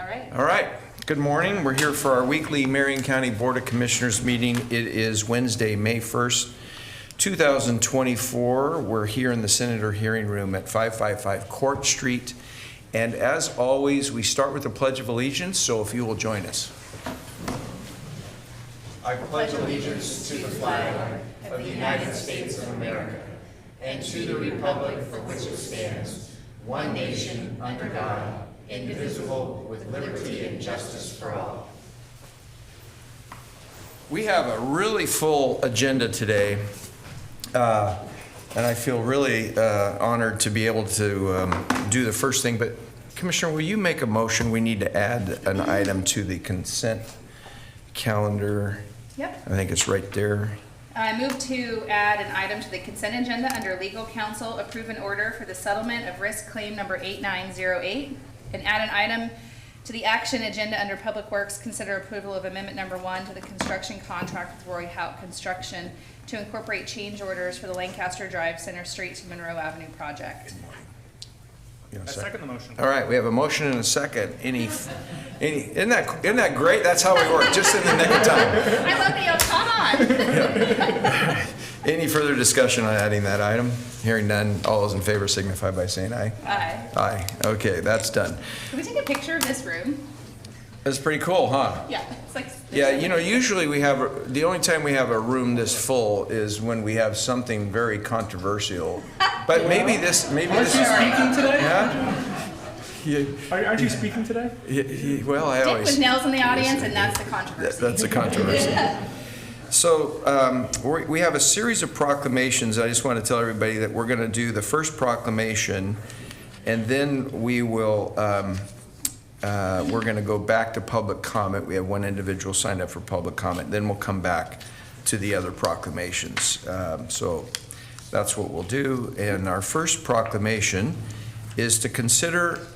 All right. All right. Good morning. We're here for our weekly Marion County Board of Commissioners meeting. It is Wednesday, May 1st, 2024. We're here in the Senator Hearing Room at 555 Court Street. And as always, we start with the Pledge of Allegiance, so if you will join us. I pledge allegiance to the flag of the United States of America and to the republic for which it stands, one nation, under God, indivisible, with liberty and justice for all. We have a really full agenda today, and I feel really honored to be able to do the first thing. But Commissioner, will you make a motion? We need to add an item to the consent calendar. Yep. I think it's right there. I move to add an item to the consent agenda under legal counsel, approve an order for the settlement of risk claim number 8908, and add an item to the action agenda under public works, consider approval of amendment number 1 to the construction contract with Roy Hout Construction to incorporate change orders for the Lancaster Drive Center Street to Monroe Avenue project. I second the motion. All right, we have a motion and a second. Isn't that great? That's how we work, just in the nick of time. I love that you'll come on. Any further discussion on adding that item? Hearing none, all those in favor signify by saying aye. Aye. Aye. Okay, that's done. Can we take a picture of this room? That's pretty cool, huh? Yeah, it's like. Yeah, you know, usually the only time we have a room this full is when we have something very controversial. But maybe this. Aren't you speaking today? Yeah. Aren't you speaking today? Well, I Dick always. with Nels in the audience, and that's the controversy. That's a controversy. So we have a series of proclamations. I just want to tell everybody that we're going to do the first proclamation, and then we will. We're going to go back to public comment. We have one individual signed up for public comment. Then we'll come back to the other proclamations. So that's what we'll do. And our first proclamation is to consider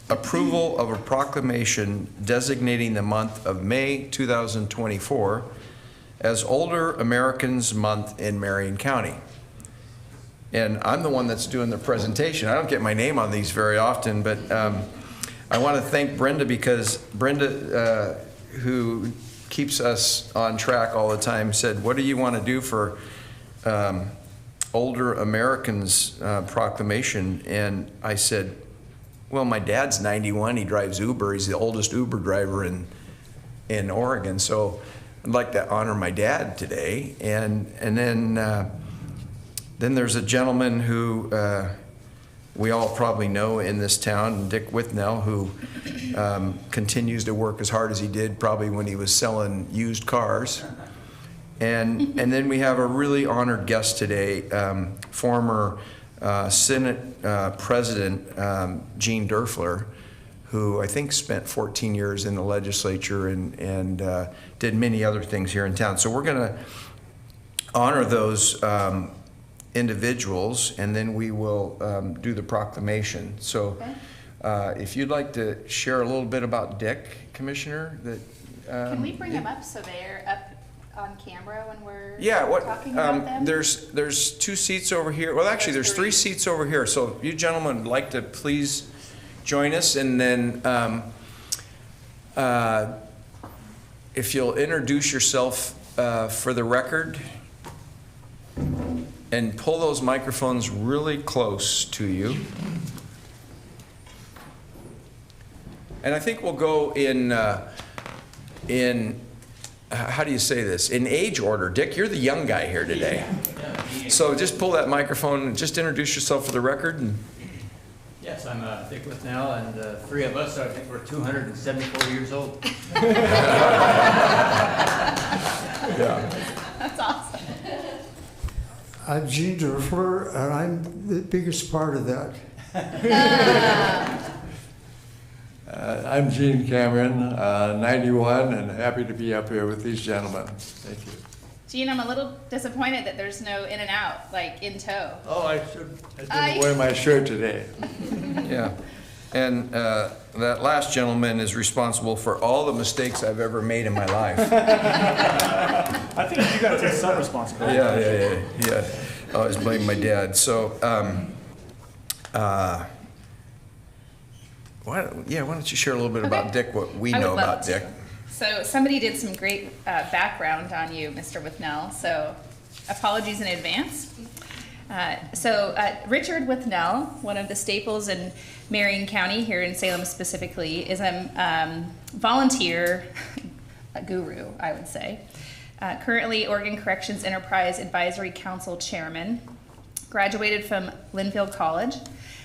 approval of a proclamation designating the month of May 2024 as Older Americans Month in Marion County. And I'm the one that's doing the presentation. I don't get my name on these very often, but I want to thank Brenda, because Brenda, who keeps us on track all the time, said, what do you want to do for Older Americans proclamation? And I said, well, my dad's 91. He drives Uber. He's the oldest Uber driver in Oregon. So I'd like to honor my dad today. And then there's a gentleman who we all probably know in this town, Dick Withnell, who continues to work as hard as he did probably when he was selling used cars. And then we have a really honored guest today, former Senate President Gene Derfler, who I think spent 14 years in the legislature and did many other things here in town. So we're going to honor those individuals, and then we will do the proclamation. So if you'd like to share a little bit about Dick, Commissioner. Can we bring them up so they're up on camera when we're talking about them? There's 2 seats over here. Well, actually, there's 3 seats over here. So if you gentlemen would like to please join us, and then if you'll introduce yourself for the record, and pull those microphones really close to you. And I think we'll go in how do you say this? In age order. Dick, you're the young guy here today. So just pull that microphone and just introduce yourself for the record. Yes, I'm Dick Withnell, and 3 of us, I think we're 274 years old. Yeah. That's awesome. I'm Gene Derfler, and I'm the biggest part of that. I'm Gene Cameron, 91, and happy to be up here with these gentlemen. Thank you. Gene, I'm a little disappointed that there's no in and out, like in tow. Oh, I didn't wear my shirt today. Yeah. And that last gentleman is responsible for all the mistakes I've ever made in my life. I think you got to take some responsibility. Yeah. I always blame my dad. So why don't you share a little bit about Okay. Dick, what we I would know love about to. Dick? So somebody did some great background on you, Mr. Withnell, so apologies in advance. Richard Withnell, one of the staples in Marion County, here in Salem specifically, is a volunteer a guru, I would say. Currently Oregon Corrections Enterprise Advisory Council Chairman, graduated from Linfield College.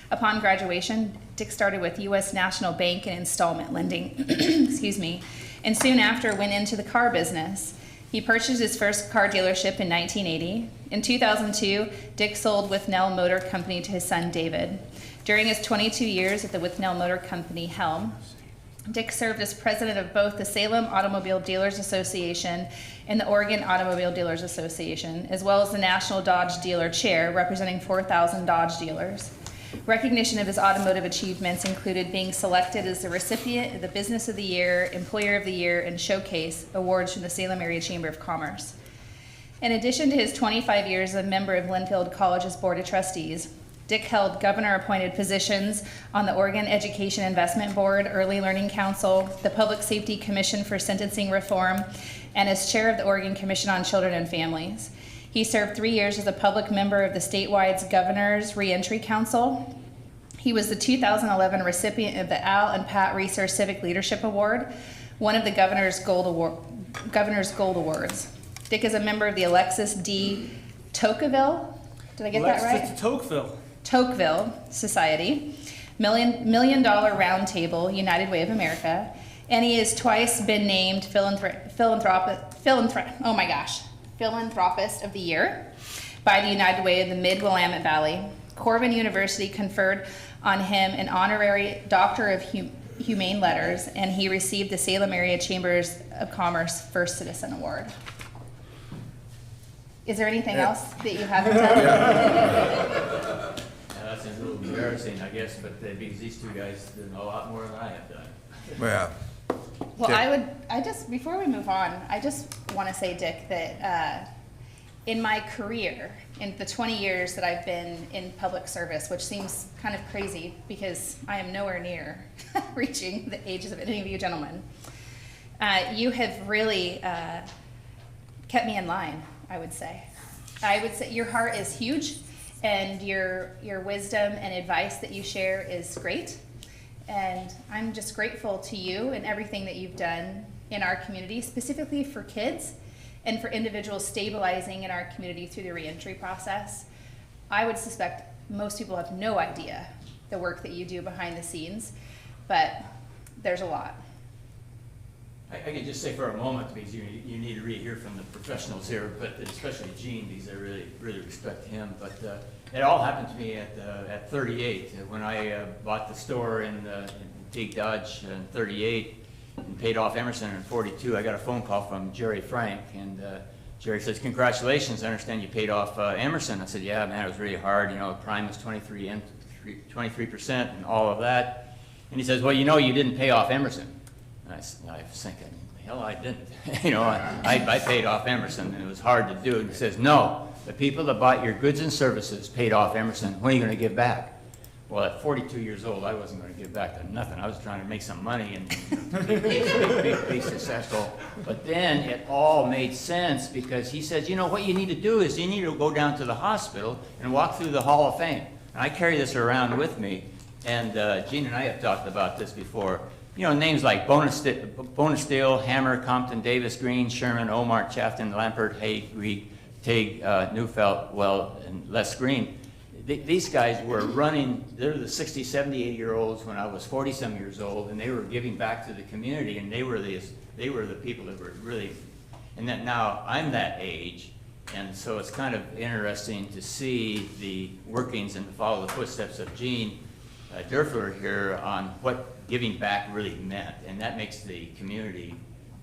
Upon graduation, Dick started with U.S. National Bank and installment lending, excuse me, and soon after went into the car business. He purchased his first car dealership in 1980. In 2002, Dick sold Withnell Motor Company to his son David. During his 22 years at the Withnell Motor Company helm, Dick served as president of both the Salem Automobile Dealers Association and the Oregon Automobile Dealers Association, as well as the National Dodge Dealer Chair, representing 4,000 Dodge dealers. Recognition of his automotive achievements included being selected as the recipient of the Business of the Year, Employer of the Year, and Showcase awards from the Salem Area Chamber of Commerce. In addition to his 25 years as a member of Linfield College's Board of Trustees, Dick held governor-appointed positions on the Oregon Education Investment Board, Early Learning Council, the Public Safety Commission for Sentencing Reform, and as chair of the Oregon Commission on Children and Families. He served 3 years as a public member of the statewide Governor's Reentry Council. He was the 2011 recipient of the Al and Pat Reeser Civic Leadership Award, one of the Governor's Gold Awards. Dick is a member of the Alexis D. Tocqueville, did I get that right? Tocqueville Society, Million Dollar Round Table, United Way of America, and he has twice been named Philanthropist of the Year by the United Way of the Mid-Willamette Valley. Corban University conferred on him an honorary Doctor of Humane Letters, and he received the Salem Area Chambers of Commerce First Citizen Award. Is there anything else that you haven't done? That's a little embarrassing, I guess, but because these two guys did a lot more than I have done. Yeah. Well, Dick. before we move on, I just want to say, Dick, that in my career, in the 20 years that I've been in public service, which seems kind of crazy because I am nowhere near reaching the ages of any of you gentlemen, you have really kept me in line, I would say. I would say your heart is huge, and your wisdom and advice that you share is great. And I'm just grateful to you and everything that you've done in our community, specifically for kids and for individuals stabilizing in our community through the reentry process. I would suspect most people have no idea the work that you do behind the scenes, but there's a lot. I can just say for a moment, because you need to really hear from the professionals here, but especially Gene, because I really respect him. But it all happened to me at 38 when I bought the store in Teague Dodge in 38 and paid off Emerson in 42. I got a phone call from Jerry Frank, and Jerry says, "Congratulations! I understand you paid off Emerson." I said, "Yeah, man, it was really hard. You know, prime was 23% and all of that." And he says, "Well, you know, you didn't pay off Emerson." And I was thinking, hell, I didn't. You know, I paid off Emerson, and it was hard to do. And he says, "No, the people that bought your goods and services paid off Emerson. When are you going to give back?" Well, at 42 years old, I wasn't going to give back to nothing. I was trying to make some money and be successful. But then it all made sense because he says, "You know, what you need to do is you need to go down to the hospital and walk through the Hall of Fame." And I carry this around with me, and Gene and I have talked about this before. You know, names like Bonesteel, Hammer, Compton, Davis, Green, Sherman, Omar, Chafton, Lampert, Haig, Reed, Teague, Neufeld, Well, and Les Green. These guys were running, they're the 60, 70, 80-year-olds when I was 40-some years old, and they were giving back to the community, and they were the people that were really, and then now I'm that age, and so it's kind of interesting to see the workings and to follow the footsteps of Gene Durfler here on what giving back really meant, and that makes the community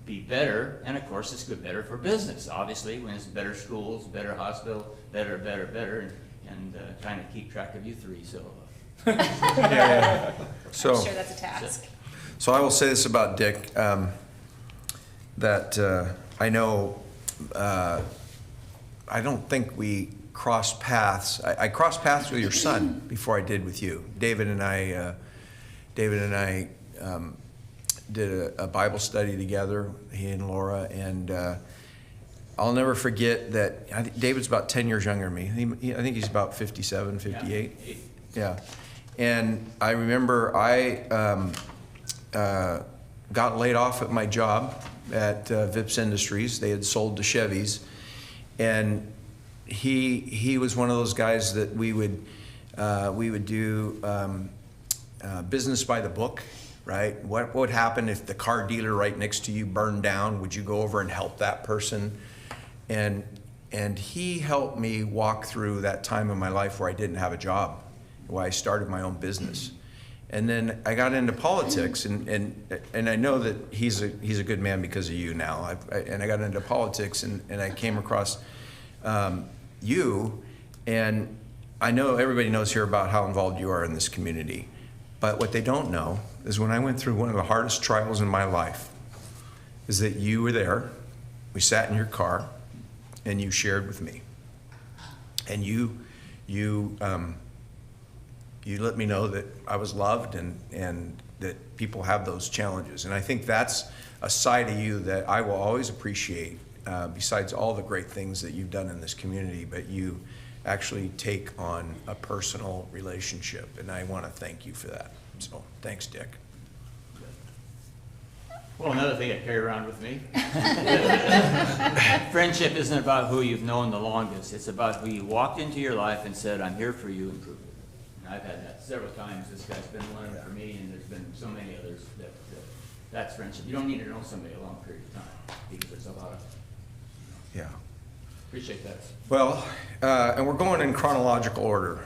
be better, and of course it's better for business, obviously, when it's better schools, better hospital, better, and trying to keep track of you three, so. So, I'm sure that's a task. so I will say this about Dick, that I know, I don't think we crossed paths. I crossed paths with your son before I did with you. David and I David and I did a Bible study together, he and Laura, and I'll never forget that. I think David's about 10 years younger than me. I think he's about 57, 58. Yeah. And I remember I got laid off at my job at Vips Industries. They had sold to Chevys. And he was one of those guys that we would do business by the book, right? What would happen if the car dealer right next to you burned down? Would you go over and help that person? And he helped me walk through that time in my life where I didn't have a job, where I started my own business. And then I got into politics, and I know that he's a good man because of you now. And I got into politics, and I came across you, and I know everybody knows here about how involved you are in this community. But what they don't know is when I went through one of the hardest trials in my life, is that you were there. We sat in your car, and you shared with me, and you let me know that I was loved, and that people have those challenges. And I think that's a side of you that I will always appreciate, besides all the great things that you've done in this community, but you actually take on a personal relationship, and I want to thank you for that. So thanks, Dick. Well, another thing I carry around with me. Friendship isn't about who you've known the longest. It's about who you walked into your life and said, I'm here for you, and proved it. And I've had that several times. This guy's been one for me, and there's been so many others that's friendship. You don't need to know somebody a long period of time, because there's a lot of, Yeah. appreciate that. Well, and we're going in chronological order.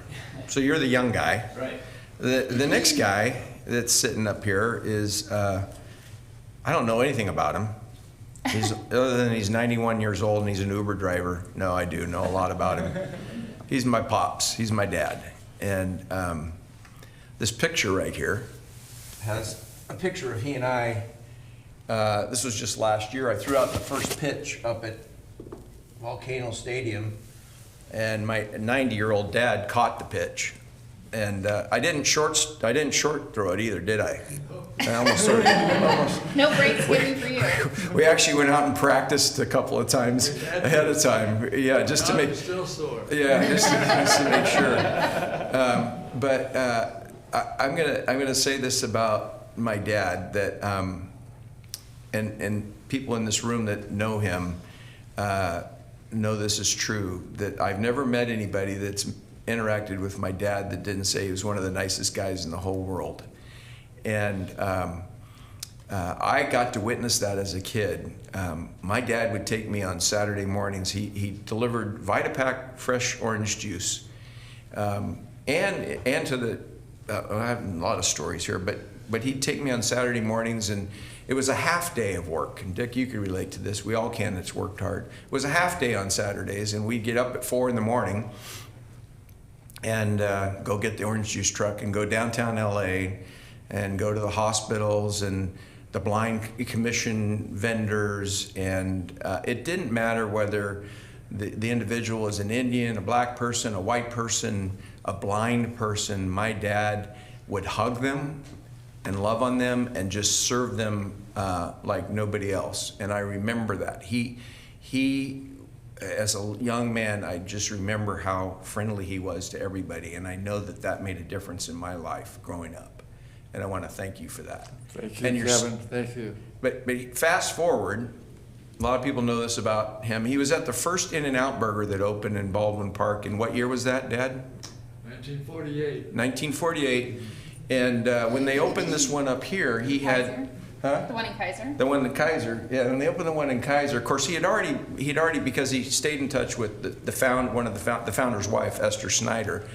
So you're the young guy. Right. The next guy that's sitting up here is, I don't know anything about him. Other than he's 91 years old and he's an Uber driver. No, I do know a lot about him. He's my pops. He's my dad. And this picture right here has a picture of he and I. This was just last year. I threw out the first pitch up at Volcano Stadium, and my 90-year-old dad caught the pitch. And I didn't short throw it either, did I? I almost sort of. No breaks given for you. We actually went out and practiced a couple of times ahead of time. Yeah, just to make. Still sore. Yeah, just to make sure. But I'm gonna say this about my dad, that and people in this room that know him know this is true. That I've never met anybody that's interacted with my dad that didn't say he was one of the nicest guys in the whole world. And I got to witness that as a kid. My dad would take me on Saturday mornings. He delivered Vitapack fresh orange juice, and to the. I have a lot of stories here, but he'd take me on Saturday mornings, and it was a half day of work. And Dick, you could relate to this. We all can. That's worked hard. It was a half day on Saturdays, and we'd get up at 4 a.m. and go get the orange juice truck and go downtown LA and go to the hospitals and the blind commission vendors. And it didn't matter whether the individual was an Indian, a black person, a white person, a blind person. My dad would hug them and love on them and just serve them like nobody else. And I remember that. He as a young man, I just remember how friendly he was to everybody, and I know that that made a difference in my life growing up, and I want to thank you for that. Thank you, And Kevin. Thank you. But fast forward, a lot of people know this about him. He was at the first In-N-Out Burger that opened in Baldwin Park, and what year was that, Dad? 1948. 1948, and when they opened this one up here, he had... Kaiser? Huh? The one in Kaiser? The one in Kaiser, yeah. When they opened the one in Kaiser, of course, he'd already because he stayed in touch with the founder's wife, Esther Snyder,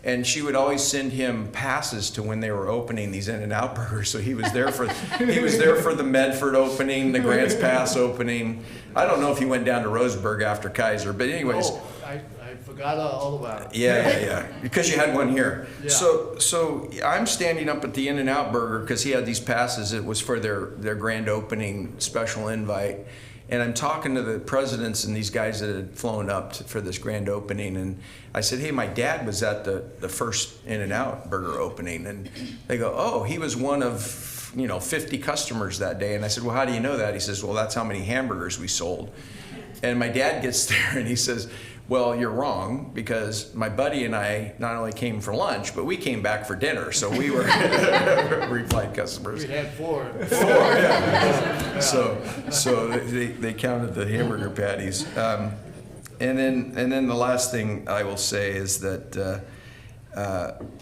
and she would always send him passes to when they were opening these In-N-Out Burgers. So he was there for the Medford opening, the Grants Pass opening. I don't know if he went down to Roseburg after Kaiser, but anyways. Oh, I forgot all about it. Yeah. Because you had one here. Yeah. So I'm standing up at the In-N-Out Burger because he had these passes. It was for their grand opening special invite. And I'm talking to the presidents and these guys that had flown up for this grand opening. And I said, hey, my dad was at the first In-N-Out Burger opening. And they go, oh, he was one of 50 customers that day. And I said, well, how do you know that? He says, well, that's how many hamburgers we sold. And my dad gets there and he says, well, you're wrong, because my buddy and I not only came for lunch, but we came back for dinner. So we were replied customers. We had 4. Yeah. So they counted the hamburger patties. And then the last thing I will say is that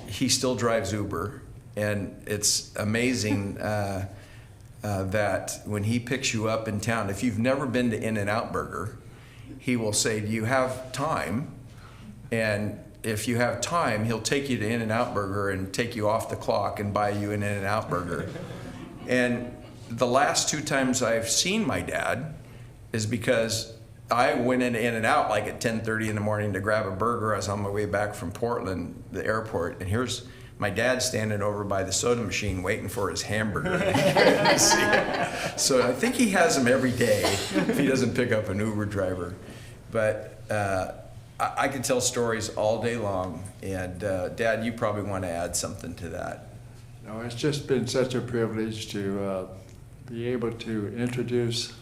he still drives Uber, and it's amazing that when he picks you up in town, if you've never been to In-N-Out Burger, he will say, do you have time? And if you have time, he'll take you to In-N-Out Burger and take you off the clock and buy you an In-N-Out Burger. And the last 2 times I've seen my dad is because I went into In-N-Out like at 10:30 in the morning to grab a burger. I was on my way back from Portland, the airport, and here's my dad standing over by the soda machine waiting for his hamburger. So I think he has them every day if he doesn't pick up an Uber driver. But I could tell stories all day long. And Dad, you probably want to add something to that. No, it's just been such a privilege to be able to introduce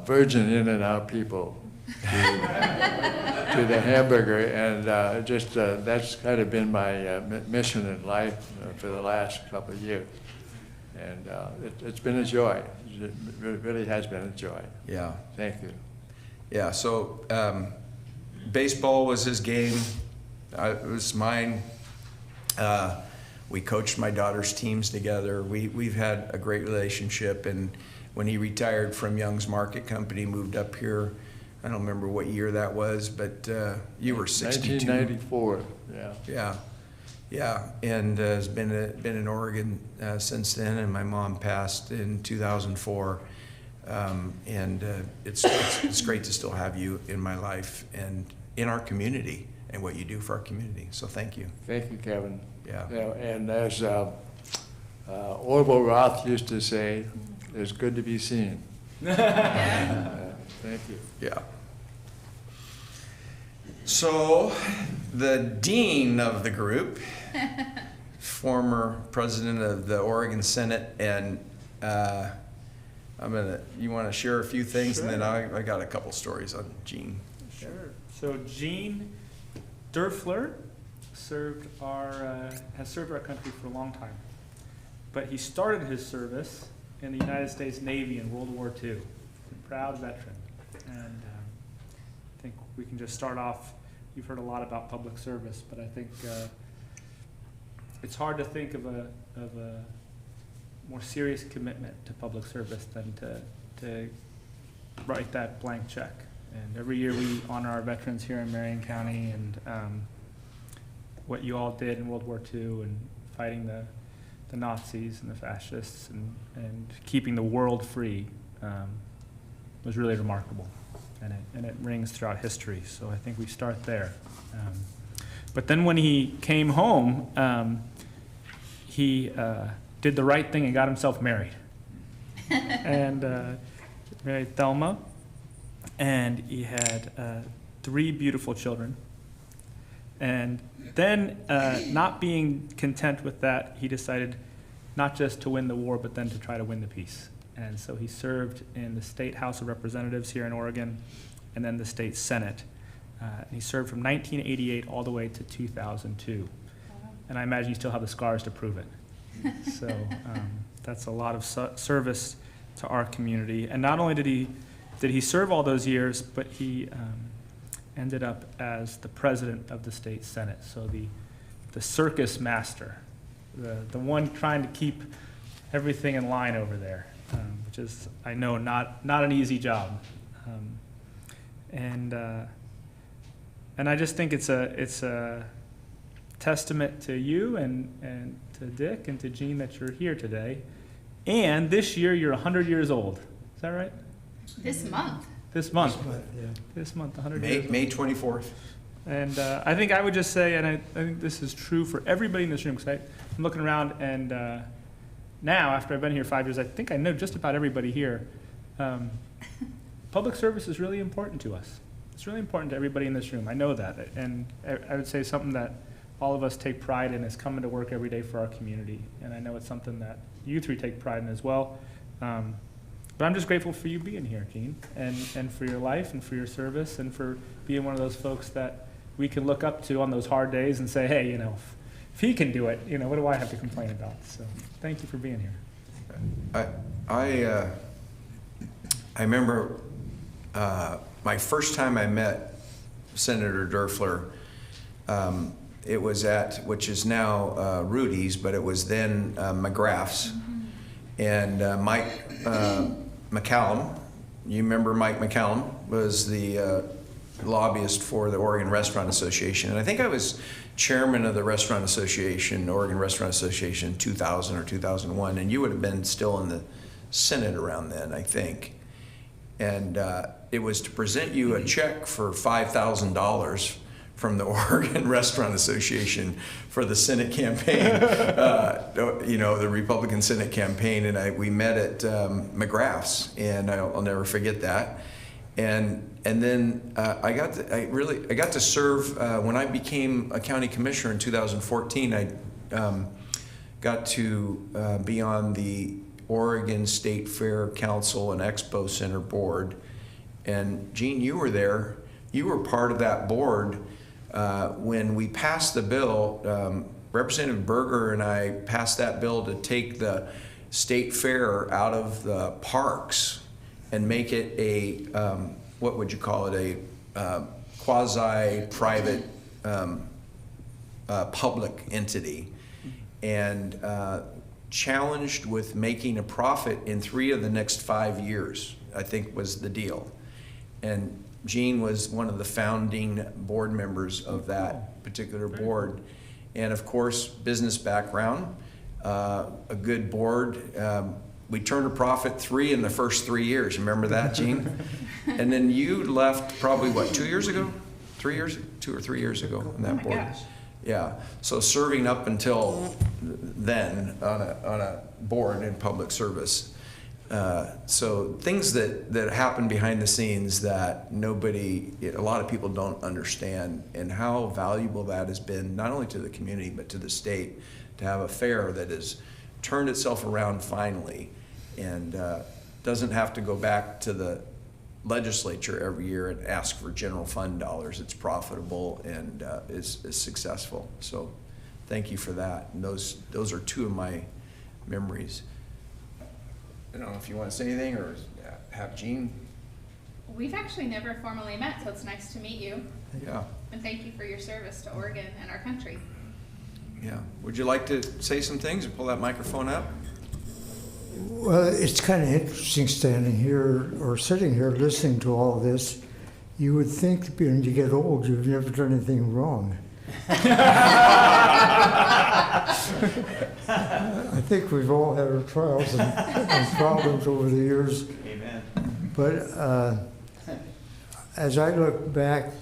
virgin In-N-Out people to the hamburger, and that's kind of been my mission in life for the last couple of years, and it's been a joy. It really has been a joy. Yeah. Thank you. Yeah. So baseball was his game. It was mine. We coached my daughter's teams together. We've had a great relationship, and when he retired from Young's Market Company, moved up here. I don't remember what year that was, but you were 62. 1994, yeah. Yeah, and has been in Oregon since then, and my mom passed in 2004. And it's great to still have you in my life and in our community and what you do for our community. So thank you. Thank you, Kevin. Yeah. And as Orville Roth used to say, it's good to be seen. Thank you. Yeah. So, the dean of the group, former president of the Oregon Senate, and you want to share a few things, Sure. and then I got a couple stories on Gene. Sure. So Gene Derfler has served our country for a long time, but he started his service in the United States Navy in World War II. A proud veteran, and I think we can just start off. You've heard a lot about public service, but I think it's hard to think of a more serious commitment to public service than to write that blank check. And every year we honor our veterans here in Marion County, and what you all did in World War II and fighting the Nazis and the fascists and keeping the world free was really remarkable. And it rings throughout history, so I think we start there. But then when he came home, he did the right thing and got himself married. And married Thelma, and he had 3 beautiful children. And then, not being content with that, he decided not just to win the war, but then to try to win the peace. And so he served in the State House of Representatives here in Oregon, and then the State Senate. And he served from 1988 all the way to 2002. And I imagine you still have the scars to prove it. So that's a lot of service to our community. And not only did he serve all those years, but he ended up as the president of the State Senate. So the circus master, the one trying to keep everything in line over there. Which is, I know, not an easy job, and I just think it's a testament to you and to Dick and to Gene that you're here today, and this year you're 100 years old. Is that right? This month. This month. Yeah. This month, 100 years old. May 24th. And I think I would just say, and I think this is true for everybody in this room, because I'm looking around and. Now, after I've been here 5 years, I think I know just about everybody here. public service is really important to us. It's really important to everybody in this room. I know that. And I would say something that all of us take pride in is coming to work every day for our community. And I know it's something that you three take pride in as well. But I'm just grateful for you being here, Gene, and for your life and for your service and for being one of those folks that we can look up to on those hard days and say, hey, you know, if he can do it, you know, what do I have to complain about? So thank you for being here. I remember my first time I met Senator Durfler. It was at, which is now Rudy's, but it was then McGrath's. And Mike McCallum, you remember Mike McCallum, was the lobbyist for the Oregon Restaurant Association. And I think I was chairman of the Restaurant Association, Oregon Restaurant Association, in 2000 or 2001. And you would have been still in the Senate around then, I think. And it was to present you a check for $5,000 from the Oregon Restaurant Association for the Senate campaign, you know, the Republican Senate campaign, and we met at McGrath's, and I'll never forget that. And then I got to serve when I became a county commissioner in 2014. I got to be on the Oregon State Fair Council and Expo Center board, and Gene, you were there. You were part of that board. When we passed the bill, Representative Berger and I passed that bill to take the state fair out of the parks and make it a, what would you call it, a quasi-private public entity, and challenged with making a profit in 3 of the next 5 years, I think was the deal. And Gene was one of the founding board members of that particular board. And of course, business background, a good board. We turned a profit 3 in the first 3 years. Remember that, Gene? And then you left probably, what, 2 years ago? 3 years? 2 or 3 years ago on that board. Gosh. Yeah, so serving up until then on a board in public service. So things that happen behind the scenes that a lot of people don't understand, and how valuable that has been, not only to the community, but to the state, to have a fair that has turned itself around finally, and doesn't have to go back to the legislature every year and ask for general fund dollars. It's profitable and is successful. So thank you for that. And those are 2 of my memories. I don't know if you want to say anything or have Gene. We've actually never formally met, so it's nice to meet you. Yeah. And thank you for your service to Oregon and our country. Yeah. Would you like to say some things and pull that microphone up? Well, it's kind of interesting standing here or sitting here listening to all this. You would think that when you get old, you've never done anything wrong. I think we've all had our trials and problems over the years. Amen. But as I look back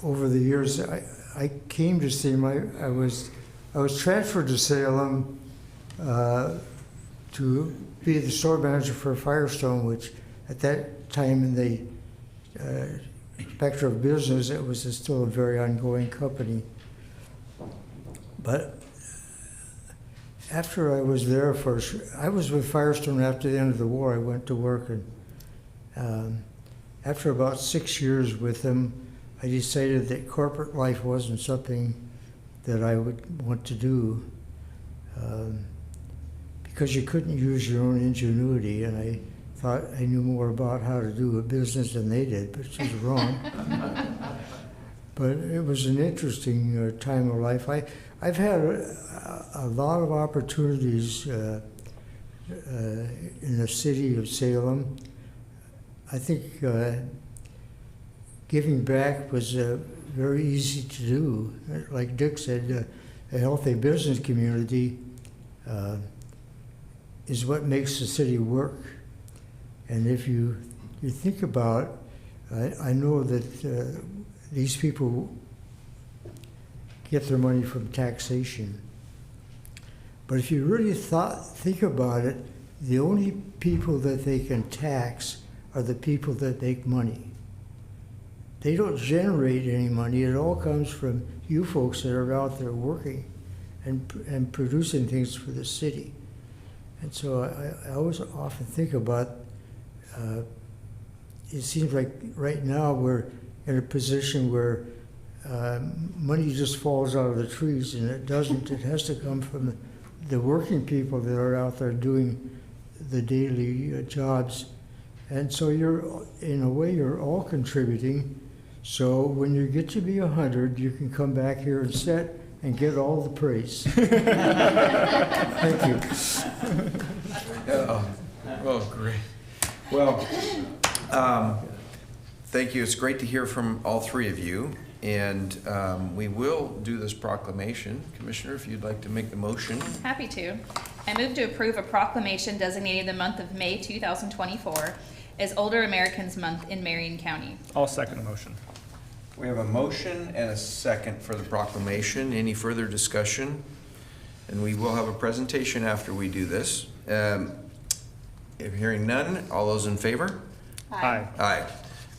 over the years, I came to see I was transferred to Salem to be the store manager for Firestone, which at that time in the spectrum of business, it was still a very ongoing company. But after I was there I was with Firestone after the end of the war. I went to work, and after about 6 years with them, I decided that corporate life wasn't something that I would want to do, because you couldn't use your own ingenuity, and I thought I knew more about how to do a business than they did, but she was wrong. But it was an interesting time of life. I've had a lot of opportunities in the city of Salem. I think giving back was very easy to do. Like Dick said, a healthy business community is what makes the city work. And if you think about it, I know that these people get their money from taxation. But if you really think about it, the only people that they can tax are the people that make money. They don't generate any money. It all comes from you folks that are out there working and producing things for the city. And so I always often think about, it seems like right now we're in a position where money just falls out of the trees, and it doesn't. It has to come from the working people that are out there doing the daily jobs. And so in a way, you're all contributing. So when you get to be 100, you can come back here and sit and get all the praise. Thank you. Oh, great. Well, thank you. It's great to hear from all three of you. And we will do this proclamation. Commissioner, if you'd like to make the motion. Happy to. I move to approve a proclamation designating the month of May 2024 as Older Americans Month in Marion County. I'll second the motion. We have a motion and a second for the proclamation. Any further discussion? And we will have a presentation after we do this. If hearing none, all those in favor? Aye. Aye.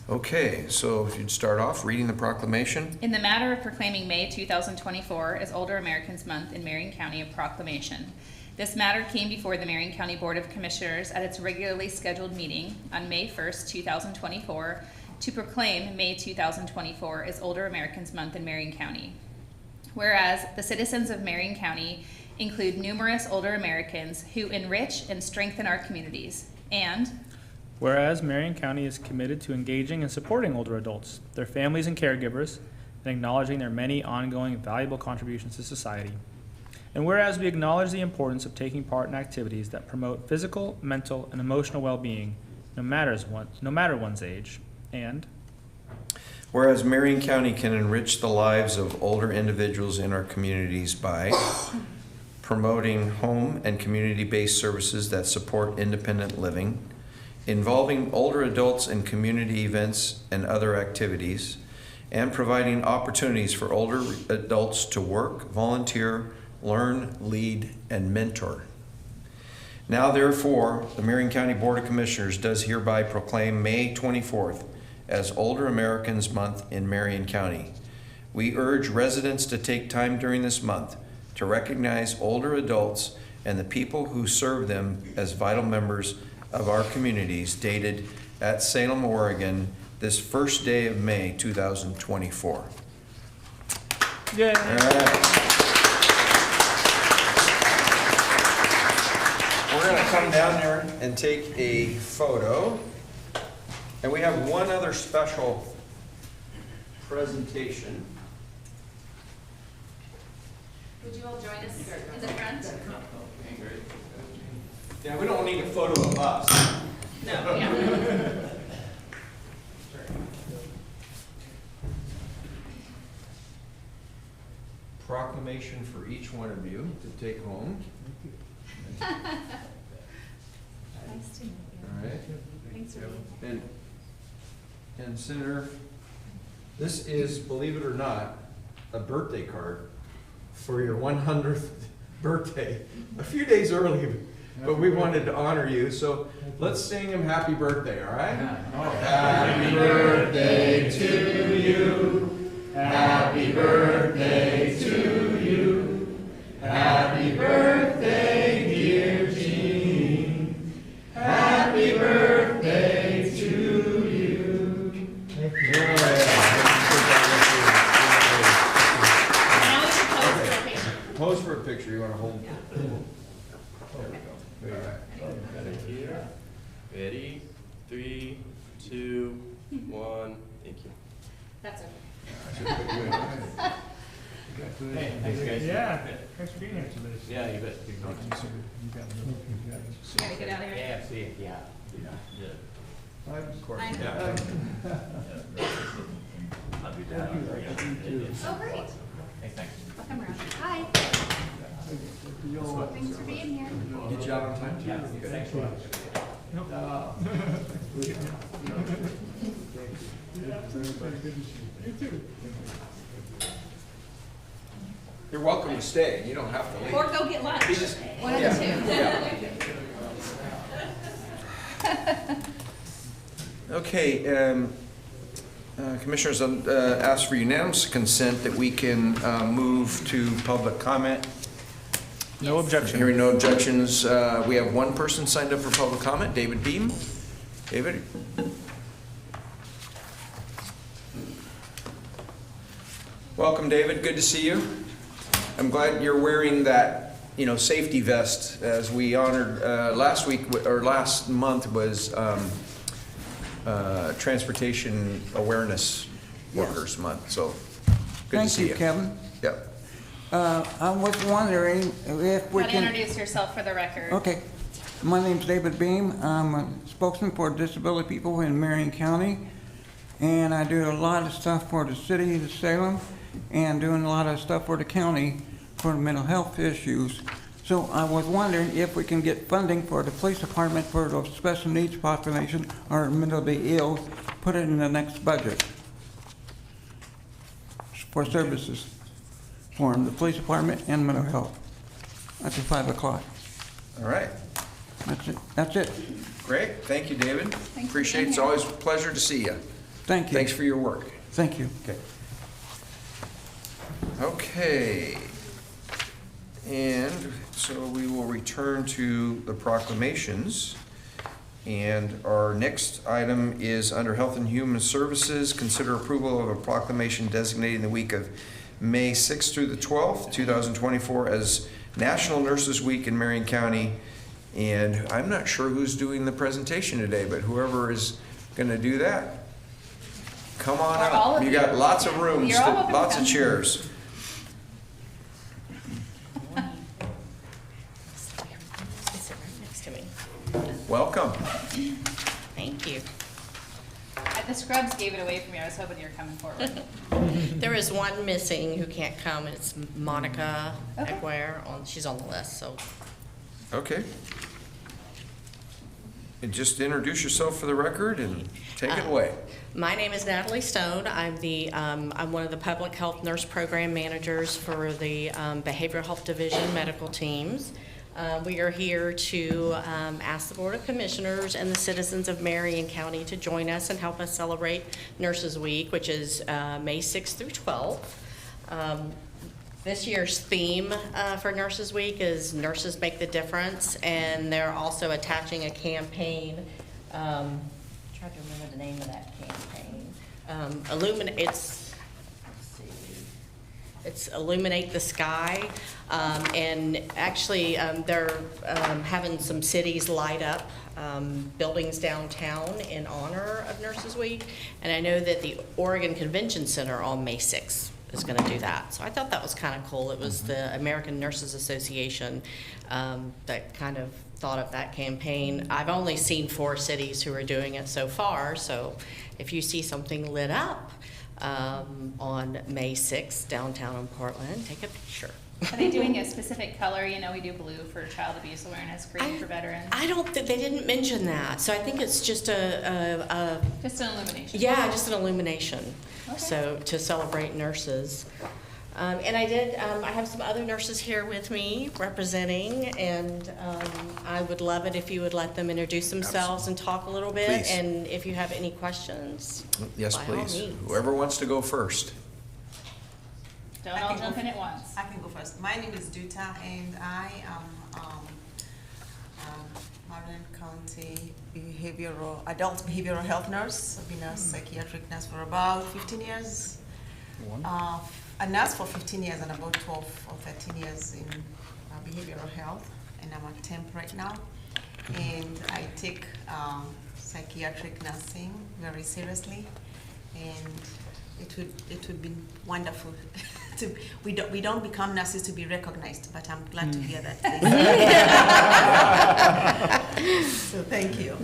Okay, so if you'd start off reading the proclamation. In the matter of proclaiming May 2024 as Older Americans Month in Marion County, a proclamation. This matter came before the Marion County Board of Commissioners at its regularly scheduled meeting on May 1st, 2024, to proclaim May 2024 as Older Americans Month in Marion County. Whereas the citizens of Marion County include numerous older Americans who enrich and strengthen our communities, and Whereas Marion County is committed to engaging and supporting older adults, their families and caregivers, and acknowledging their many ongoing valuable contributions to society. And whereas we acknowledge the importance of taking part in activities that promote physical, mental, and emotional well-being, no matter one's age. And whereas Marion County can enrich the lives of older individuals in our communities by promoting home and community-based services that support independent living, involving older adults in community events and other activities, and providing opportunities for older adults to work, volunteer, learn, lead, and mentor. Now therefore, the Marion County Board of Commissioners does hereby proclaim May 24th as Older Americans Month in Marion County. We urge residents to take time during this month to recognize older adults and the people who serve them as vital members of our communities, dated at Salem, Oregon, this first day of May 2024. yay! All right. We're going to come down there and take a photo. And we have one other special presentation. would you all join us in the front? Yeah, we don't need a photo of us. No, yeah. Proclamation for each one of you to take home. Nice to meet you. All right. Thanks for being here. And Senator, this is, believe it or not, a birthday card for your 100th birthday, a few days early, but we wanted to honor you, so let's sing him happy birthday, all right? Happy birthday to you. Happy birthday to you. Happy birthday, dear Jean. Happy birthday to you. Thank you. Now we should pose for a picture. Pose for a picture. You want to hold? There we go. There you go. Ready? 3, 2, 1. Thank you. That's okay. Hey, thanks, guys. Yeah, thanks for being here today. Yeah, you bet. You gotta get out of here. Yeah, see, yeah. Of course. I know. Yeah. I'll be down. Oh, great. Hey, thanks. I'll come around. Hi. Thanks for being here. Get you out on time? Yeah, thanks a lot. You're welcome to stay. You don't have to leave. Or go get lunch. One of the two. Yeah. Okay, Commissioners, ask for unanimous consent that we can move to public comment. No objection. Hearing no objections, we have one person signed up for public comment, David Beam. David? Welcome, David. Good to see you. I'm glad you're wearing that, safety vest, as we honored last month was Transportation Awareness Workers Month. So good to see you. Thank you, Kevin. Yep. I was wondering if we Want to can... introduce yourself for the record? Okay. My name's David Beam. I'm a spokesman for disability people in Marion County. And I do a lot of stuff for the city of Salem and doing a lot of stuff for the county for mental health issues. So I was wondering if we can get funding for the police department for the special needs population or mentally ill, put it in the next budget for services for the police department and mental health. That's at 5 o'clock. All right. That's it. Great. Thank you, David. Thanks for Appreciate it. being It's here. always a pleasure to see you. Thank you. Thanks for your work. Thank you. Okay. Okay. And so we will return to the proclamations. And our next item is under Health and Human Services. Consider approval of a proclamation designating the week of May 6th through the 12th, 2024 as National Nurses Week in Marion County. And I'm not sure who's doing the presentation today, but whoever is going to do that, come on Or all up. of You you. got lots of rooms, You're all welcome to lots of come. chairs. Sit right next to me. Welcome. Thank you. The scrubs gave it away from me. I was hoping you were coming forward. There is one missing who can't come, and it's Monica Okay. Eguer. She's on the list, so. Okay. And just introduce yourself for the record and take it away. My name is Natalie Stone. I'm one of the public health nurse program managers for the behavioral health division medical teams. We are here to ask the Board of Commissioners and the citizens of Marion County to join us and help us celebrate Nurses Week, which is May 6th through 12th. This year's theme for Nurses Week is Nurses Make the Difference, and they're also attaching a campaign. I'm trying to remember the name of that campaign. It's Illuminate the Sky, and actually they're having some cities light up buildings downtown in honor of Nurses Week, and I know that the Oregon Convention Center on May 6th is going to do that. So I thought that was kind of cool. It was the American Nurses Association that kind of thought of that campaign. I've only seen 4 cities who are doing it so far, so if you see something lit up on May 6th downtown in Portland, take a picture. Are they doing a specific color? We do blue for child abuse awareness, green for veterans. I don't think, they didn't mention that, so I think it's just Just an illumination. yeah, just an illumination. Okay. So to celebrate nurses. And I have some other nurses here with me representing, and I would love it if you would let them introduce themselves and talk a little bit. Please. And if you have any questions, Yes, by all please. means. Whoever wants to go first. Don't all jump in at once. I can go first. My name is Duta, and I am Marion County adult behavioral health nurse. I've been a psychiatric nurse for about 15 years. A nurse for 15 years and about 12 or 13 years in behavioral health, and I'm a temp right now. And I take psychiatric nursing very seriously, and it would be wonderful to we don't become nurses to be recognized, but I'm glad to hear that. So thank you.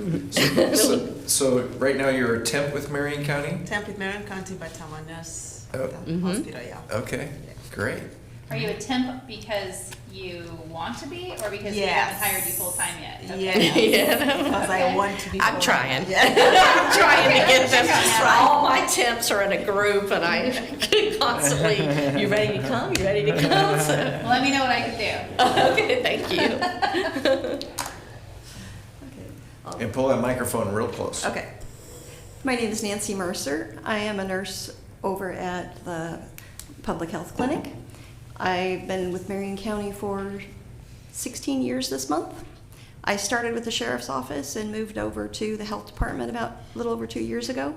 So right now you're a temp with Marion County? Temp with Marion County, but I'm a nurse Oh. at the hospital, yeah. Okay, great. Are you a temp because you want to be, or because we Yes. haven't hired you full-time yet? Okay. Yes, because I want to be. I'm trying. Yeah. I'm trying to get them. Right. All my temps are in a group, and I constantly, you ready to come? You ready to come? So, Well, let me know what I can do. okay, thank you. And pull that microphone real close. Okay. My name is Nancy Mercer. I am a nurse over at the Public Health Clinic. I've been with Marion County for 16 years this month. I started with the Sheriff's Office and moved over to the Health Department about a little over 2 years ago.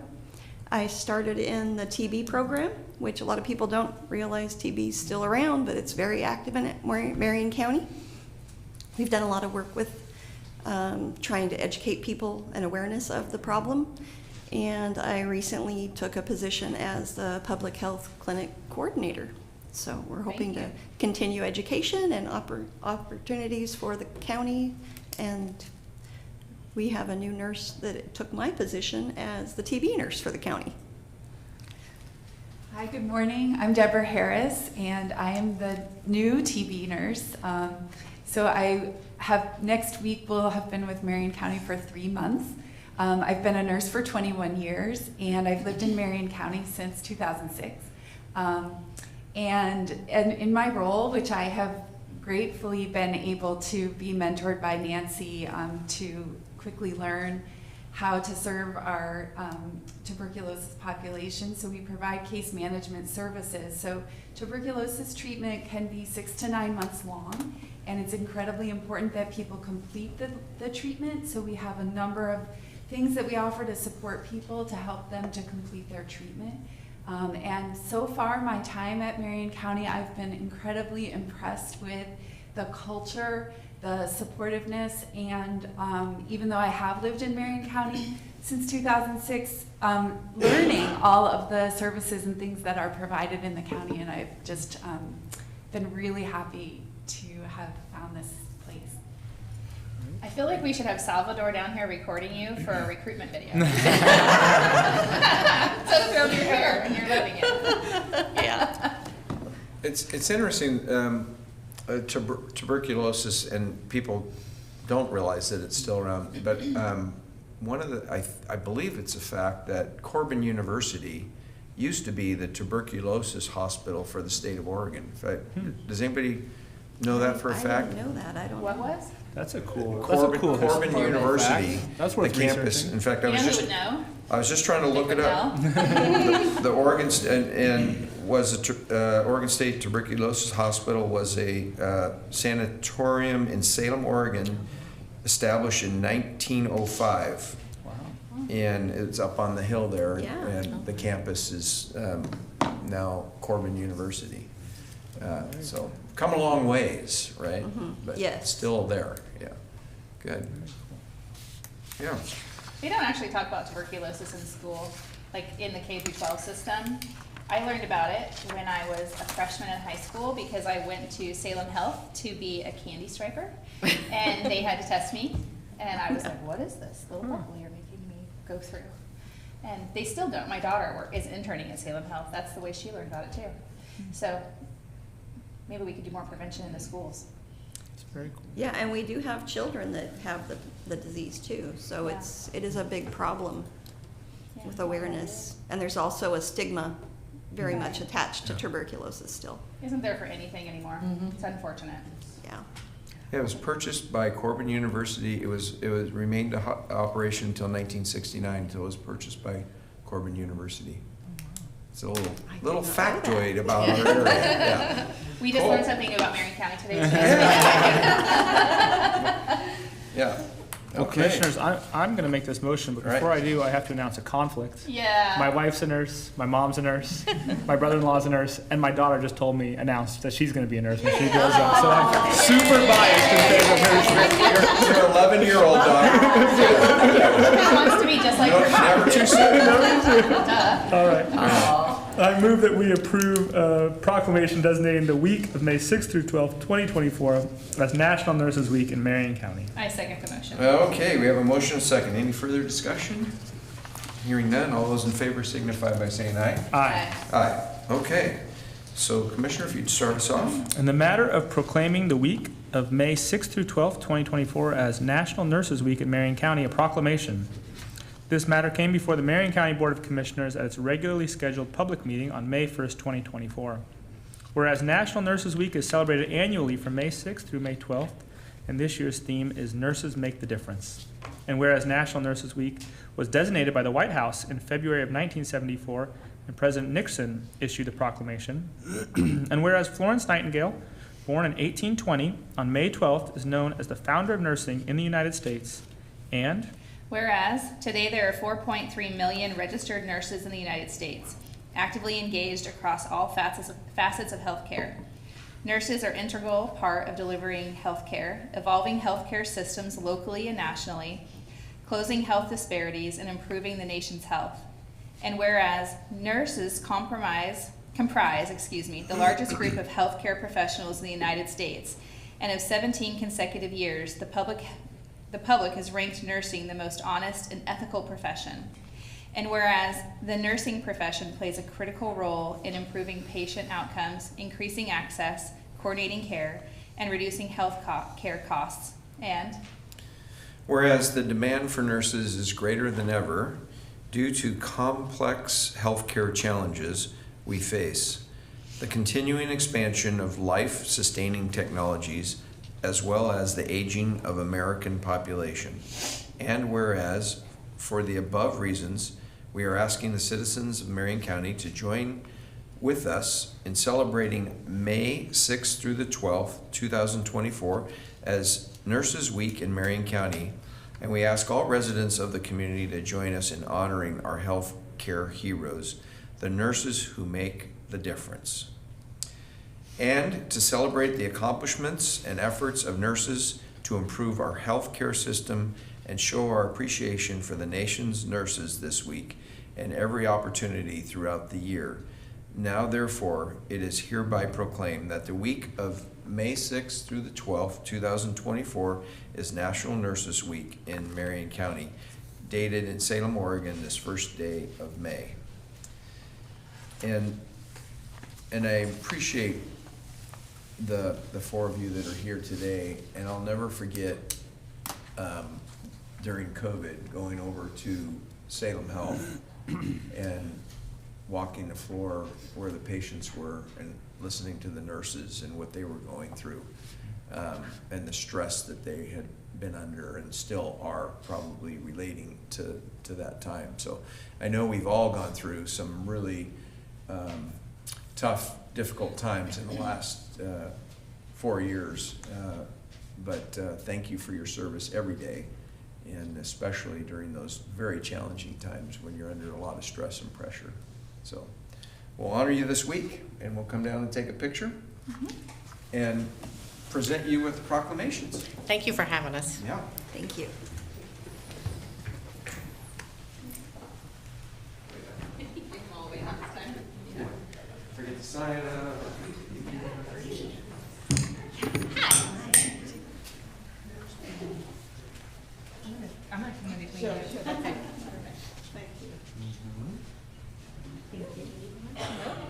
I started in the TB program, which a lot of people don't realize TB is still around, but it's very active in Marion County. We've done a lot of work with trying to educate people and awareness of the problem. And I recently took a position as the Public Health Clinic Coordinator. So we're hoping to continue education and opportunities for the county. And we have a new nurse that took my position as the TB nurse for the county. Hi, good morning. I'm Deborah Harris, and I am the new TB nurse. So I have, next week will have been with Marion County for 3 months. I've been a nurse for 21 years, and I've lived in Marion County since 2006. And in my role, which I have gratefully been able to be mentored by Nancy to quickly learn how to serve our tuberculosis population. So we provide case management services. So tuberculosis treatment can be 6 to 9 months long, and it's incredibly important that people complete the treatment. So we have a number of things that we offer to support people to help them to complete their treatment. And so far, my time at Marion County, I've been incredibly impressed with the culture, the supportiveness, and even though I have lived in Marion County since 2006, learning all of the services and things that are provided in the county, and I've just been really happy to have found this place. I feel like we should have Salvador down here recording you for a recruitment video. So throw your hair and you're loving it. Yeah. It's interesting, tuberculosis, and people don't realize that it's still around, but one of the, I believe it's a fact that Corbin University used to be the tuberculosis hospital for the state of Oregon. In fact, does anybody know that for a fact? I don't know that. I don't What know. was? That's a cool Corbin historical University, fact. That's the worth campus. researching. In fact, You know who would know? I was just trying to look it up. The Oregon Oregon State Tuberculosis Hospital was a sanatorium in Salem, Oregon, established in 1905. Wow. And it's up on the hill there, Yeah. and the campus is now Corbin University. So come a long ways, right? But Yes. still there, yeah. Good. Yeah. We don't actually talk about tuberculosis in school, like in the K-12 system. I learned about it when I was a freshman in high school because I went to Salem Health to be a candy striper, and they had to test me, and I was like, what is this little bubble you're making me go through? And they still don't. My daughter is interning at Salem Health. That's the way she learned about it too. So maybe we could do more prevention in the schools. It's very cool. Yeah, and we do have children that have the disease too. So Yeah. it is a big problem Yeah. with awareness. And there's also a stigma very much attached to tuberculosis still. Isn't there for anything anymore. It's unfortunate. Yeah. Yeah, it was purchased by Corbin University. It was remained in operation until 1969, until it was purchased by Corbin University. It's a little I did little not know that. factoid about our area. Yeah. We just Cool. learned something new about Marion County today. Yeah. Well, Okay. Commissioners, I'm going to make this motion, but All right. before I do, I have to announce a conflict. Yeah. My wife's a nurse, my mom's a nurse, my brother-in-law's a nurse, and my daughter just announced that she's going to be a nurse when she grows up. So I'm super biased in favor of nursing. Your 11-year-old daughter. Who wants to be just like her mom? Never too soon. Duh. All right. I move that we approve a proclamation designating the week of May 6th through 12th, 2024 as National Nurses Week in Marion County. I second the motion. Okay, we have a motion and a second. Any further discussion? Hearing none, all those in favor signify by saying aye. Aye. Aye. Okay. So, Commissioner, if you'd start us off. In the matter of proclaiming the week of May 6th through 12th, 2024 as National Nurses Week in Marion County, a proclamation. This matter came before the Marion County Board of Commissioners at its regularly scheduled public meeting on May 1st, 2024. Whereas National Nurses Week is celebrated annually from May 6th through May 12th, and this year's theme is Nurses Make the Difference. And whereas National Nurses Week was designated by the White House in February of 1974, and President Nixon issued the proclamation. And whereas Florence Nightingale, born in 1820, on May 12th, is known as the founder of nursing in the United States. And whereas today there are 4.3 million registered nurses in the United States, actively engaged across all facets of healthcare. Nurses are an integral part of delivering healthcare, evolving healthcare systems locally and nationally, closing health disparities, and improving the nation's health. And whereas nurses comprise the largest group of healthcare professionals in the United States, and of 17 consecutive years, the public has ranked nursing the most honest and ethical profession. And whereas the nursing profession plays a critical role in improving patient outcomes, increasing access, coordinating care, and reducing care costs. And whereas the demand for nurses is greater than ever due to complex healthcare challenges we face, the continuing expansion of life-sustaining technologies, as well as the aging of American population. And whereas, for the above reasons, we are asking the citizens of Marion County to join with us in celebrating May 6th through the 12th, 2024, as Nurses Week in Marion County. And we ask all residents of the community to join us in honoring our health care heroes, the nurses who make the difference. And to celebrate the accomplishments and efforts of nurses to improve our healthcare system and show our appreciation for the nation's nurses this week and every opportunity throughout the year. Now, therefore, it is hereby proclaimed that the week of May 6th through the 12th, 2024 is National Nurses Week in Marion County, dated in Salem, Oregon, this first day of May. And I appreciate the four of you that are here today, and I'll never forget during COVID going over to Salem Health and walking the floor where the patients were and listening to the nurses and what they were going through, and the stress that they had been under and still are probably relating to that time. So I know we've all gone through some really tough, difficult times in the last 4 years, but thank you for your service every day, and especially during those very challenging times when you're under a lot of stress and pressure. So we'll honor you this week, and we'll come down and take a picture and present you with the proclamations. Thank you for having us. Yeah. Thank you. Forget to sign it. I'm not going to be clean.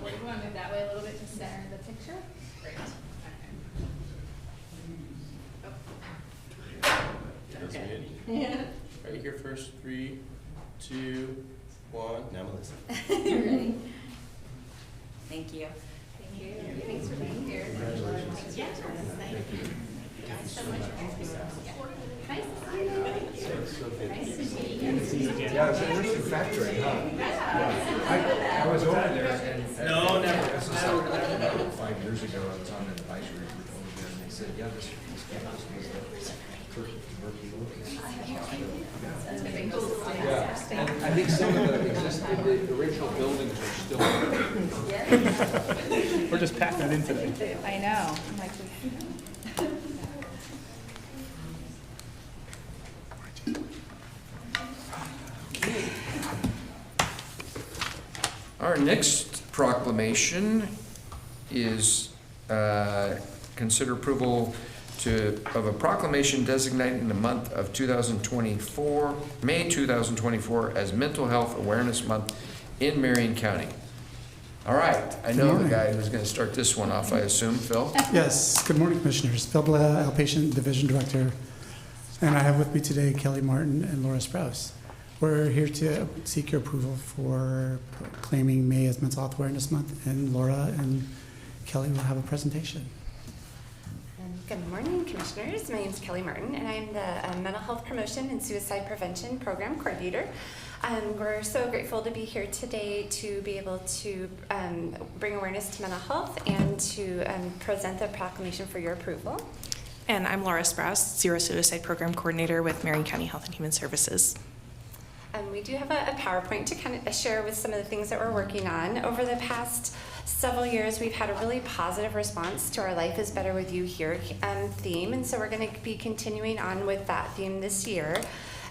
What do you want to move that way a little bit to center the picture? Great. Okay. Yeah. Right here first. 3, 2, 1. Now Melissa. Ready? Thank you. Thank you. Thanks for being here. Congratulations. Yeah, thank you. Guys, so much. Nice to see you. Nice to meet you. Yeah, it's a nursing factory, huh? Yeah. I was over there and. No, never. This is about 5 years ago, I was on an advisory group over there, and they said, yeah, this campus was the first tuberculosis hospital. Yeah, and I think some of the original buildings are still there. we're just packing it in today. I know. I'm like, Our next proclamation is consider approval of a proclamation designating the month of 2024, May 2024, as Mental Health Awareness Month in Marion County. All right, I know the guy who's going to start this one off, I assume, Phil? Yes, good morning, Commissioners. Phil Blair, Outpatient Division Director, and I have with me today Kelly Martin and Laura Sprouse. We're here to seek your approval for claiming May as Mental Health Awareness Month, and Laura and Kelly will have a presentation. Good morning, Commissioners. My name is Kelly Martin, and I'm the Mental Health Promotion and Suicide Prevention Program Coordinator. We're so grateful to be here today to be able to bring awareness to mental health and to present the proclamation for your approval. And I'm Laura Sprouse, Zero Suicide Program Coordinator with Marion County Health and Human Services. We do have a PowerPoint to kind of share with some of the things that we're working on. Over the past several years, we've had a really positive response to our Life is Better With You Here theme, and so we're going to be continuing on with that theme this year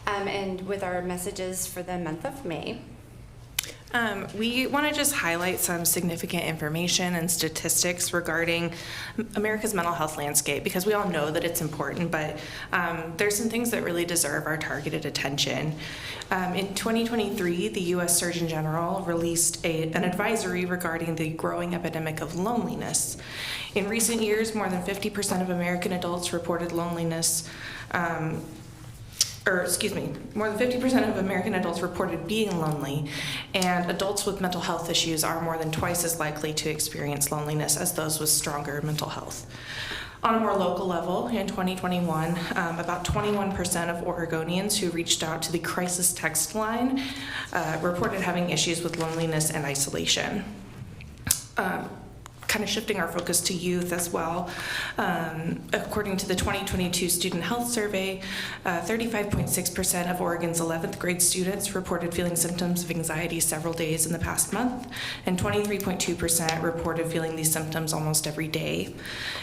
and with our messages for the month of May. We want to just highlight some significant information and statistics regarding America's mental health landscape, because we all know that it's important, but there's some things that really deserve our targeted attention. In 2023, the U.S. Surgeon General released an advisory regarding the growing epidemic of loneliness. In recent years, more than 50% of American adults reported loneliness. More than 50% of American adults reported being lonely, and adults with mental health issues are more than twice as likely to experience loneliness as those with stronger mental health. On a more local level, in 2021, about 21% of Oregonians who reached out to the crisis text line reported having issues with loneliness and isolation. Kind of shifting our focus to youth as well. According to the 2022 Student Health Survey, 35.6% of Oregon's 11th grade students reported feeling symptoms of anxiety several days in the past month, and 23.2% reported feeling these symptoms almost every day.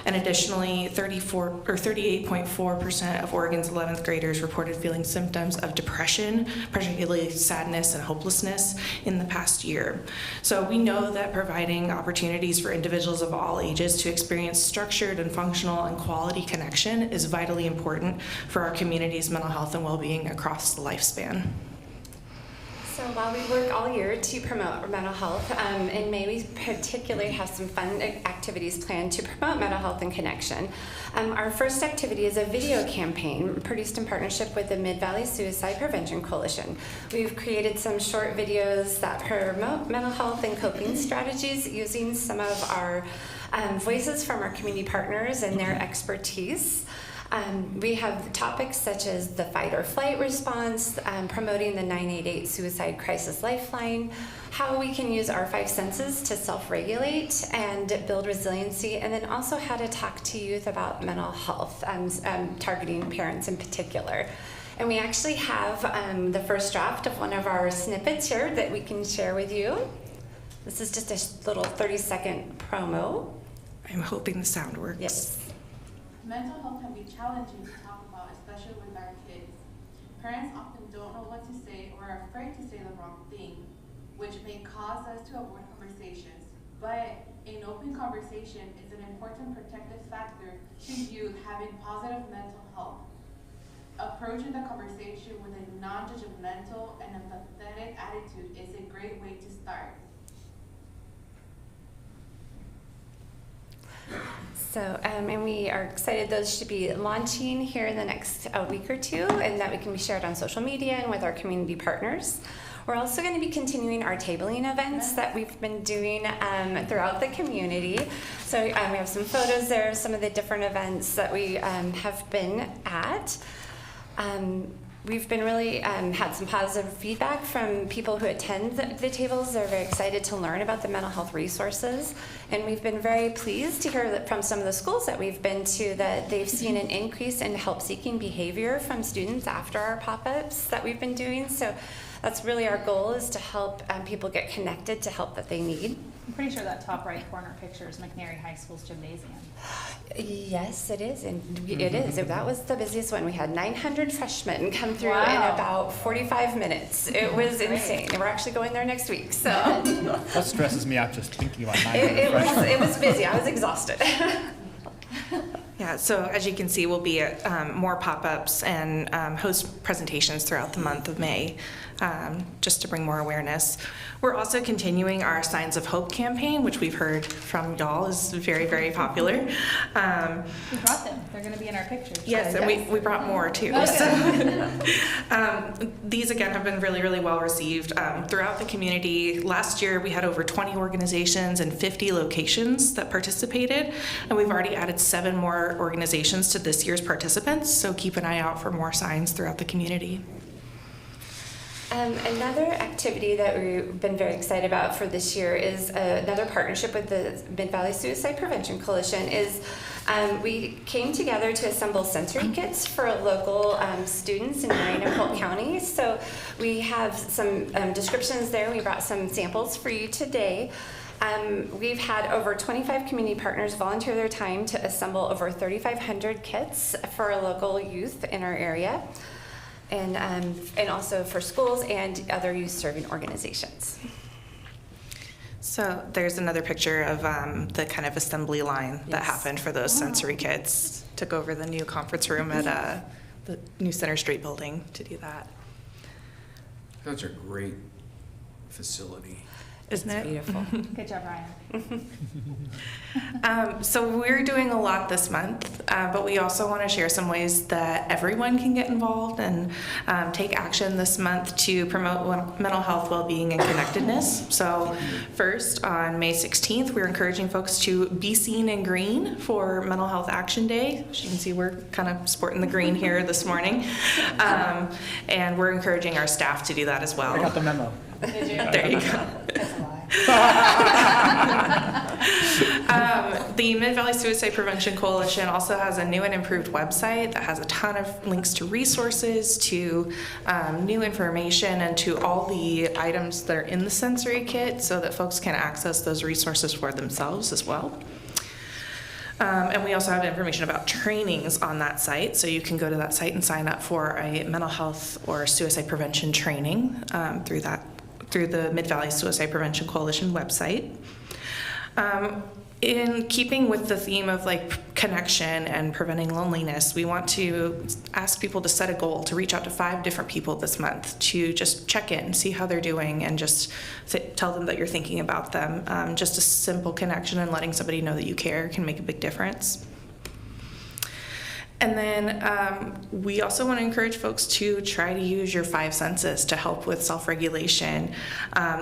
And additionally, 38.4% of Oregon's 11th graders reported feeling symptoms of depression, particularly sadness and hopelessness, in the past year. So we know that providing opportunities for individuals of all ages to experience structured and functional and quality connection is vitally important for our community's mental health and well-being across the lifespan. So while we work all year to promote mental health, in May we particularly have some fun activities planned to promote mental health and connection. Our first activity is a video campaign produced in partnership with the Mid-Valley Suicide Prevention Coalition. We've created some short videos that promote mental health and coping strategies using some of our voices from our community partners and their expertise. We have topics such as the fight or flight response, promoting the 988 Suicide Crisis Lifeline, how we can use our 5 senses to self-regulate and build resiliency, and then also how to talk to youth about mental health, targeting parents in particular. And we actually have the first draft of one of our snippets here that we can share with you. This is just a little 30-second promo. I'm hoping the sound works. Yes. Mental health can be challenging to talk about, especially with our kids. Parents often don't know what to say or are afraid to say the wrong thing, which may cause us to avoid conversations. But an open conversation is an important protective factor to youth having positive mental health. Approaching the conversation with a non-judgmental and empathetic attitude is a great way to start. So, and we are excited those should be launching here in the next week or two, and that we can be shared on social media and with our community partners. We're also going to be continuing our tabling events that we've been doing throughout the community. So we have some photos there of some of the different events that we have been at. We've been really had some positive feedback from people who attend the tables. They're very excited to learn about the mental health resources. And we've been very pleased to hear that from some of the schools that we've been to that they've seen an increase in help-seeking behavior from students after our pop-ups that we've been doing. So that's really our goal, is to help people get connected to help that they need. I'm pretty sure that top right corner picture is McNary High School's gymnasium. Yes, it is, and it is. That was the busiest one. We had 900 freshmen come through in about 45 minutes. It was insane. And we're actually going there next week. So that stresses me out just thinking about 900 freshmen. It was busy. I was exhausted. Yeah, so as you can see, we'll be at more pop-ups and host presentations throughout the month of May, just to bring more awareness. We're also continuing our Signs of Hope campaign, which we've heard from y'all is very, very popular. We brought them. They're going to be in our pictures. Yes, and we brought more too. Okay. So, these again have been really, really well received throughout the community. Last year we had over 20 organizations and 50 locations that participated, and we've already added 7 more more organizations to this year's participants, so keep an eye out for more signs throughout the community. Another activity that we've been very excited about for this year is another partnership with the Mid-Valley Suicide Prevention Coalition. We came together to assemble sensory kits for local students in Marion and Polk County. So we have some descriptions there. We brought some samples for you today. We've had over 25 community partners volunteer their time to assemble over 3,500 kits for local youth in our area, and also for schools and other youth-serving organizations. So there's another picture of the kind of assembly line that happened for those sensory kits. Took over the new conference room at the new Center Street building to do that. That's a great facility. Isn't it? Beautiful. Good job, Ryan. So we're doing a lot this month, but we also want to share some ways that everyone can get involved and take action this month to promote mental health, well-being, and connectedness. So first, on May 16th, we're encouraging folks to be seen in green for Mental Health Action Day. As you can see, we're kind of sporting the green here this morning. And we're encouraging our staff to do that as well. I got the memo. Did you? There you go. The Mid-Valley Suicide Prevention Coalition also has a new and improved website that has a ton of links to resources, to new information, and to all the items that are in the sensory kit so that folks can access those resources for themselves as well. And we also have information about trainings on that site, so you can go to that site and sign up for a mental health or suicide prevention training through the Mid-Valley Suicide Prevention Coalition website. In keeping with the theme of connection and preventing loneliness, we want to ask people to set a goal to reach out to 5 different people this month to just check in, see how they're doing, and just tell them that you're thinking about them. Just a simple connection and letting somebody know that you care can make a big difference. And then we also want to encourage folks to try to use your 5 senses to help with self-regulation.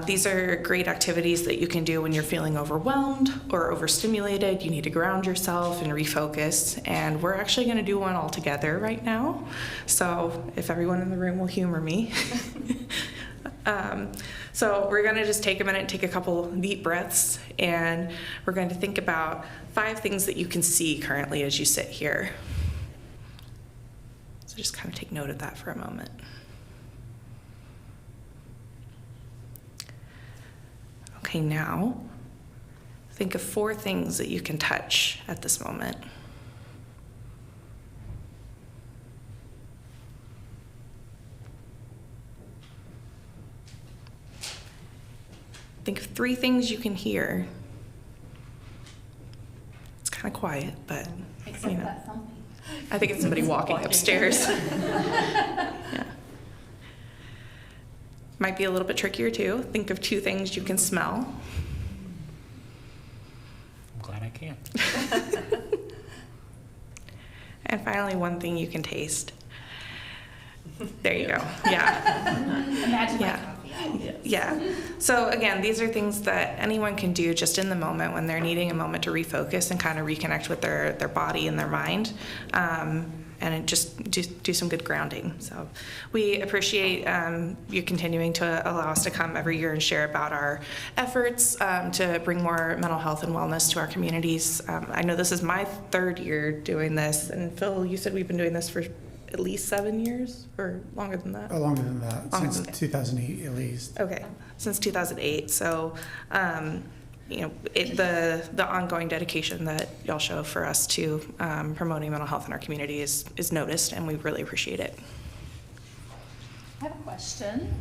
These are great activities that you can do when you're feeling overwhelmed or overstimulated. You need to ground yourself and refocus. And we're actually going to do one all together right now. So if everyone in the room will humor me. So we're going to just take a minute, take a couple deep breaths, and we're going to think about 5 things that you can see currently as you sit here. So just kind of take note of that for a moment. Okay, now think of 4 things that you can touch at this moment. Think of 3 things you can hear. It's kind of quiet, but Except that something. I think it's somebody walking upstairs. Yeah. Might be a little bit trickier too. Think of 2 things you can smell. I'm glad I can. And finally, 1 thing you can taste. There you go. Yeah. Imagine my Yeah. coffee. Yeah. So again, these are things that anyone can do just in the moment when they're needing a moment to refocus and kind of reconnect with their body and their mind, and just do some good grounding. So we appreciate you continuing to allow us to come every year and share about our efforts to bring more mental health and wellness to our communities. I know this is my 3rd year doing this, and Phil, you said we've been doing this for at least 7 years, or longer than that? Longer than that, Longer since than that. 2008 at least. Okay, since 2008. So, the ongoing dedication that y'all show for us to promoting mental health in our community is noticed, and we really appreciate it. I have a question.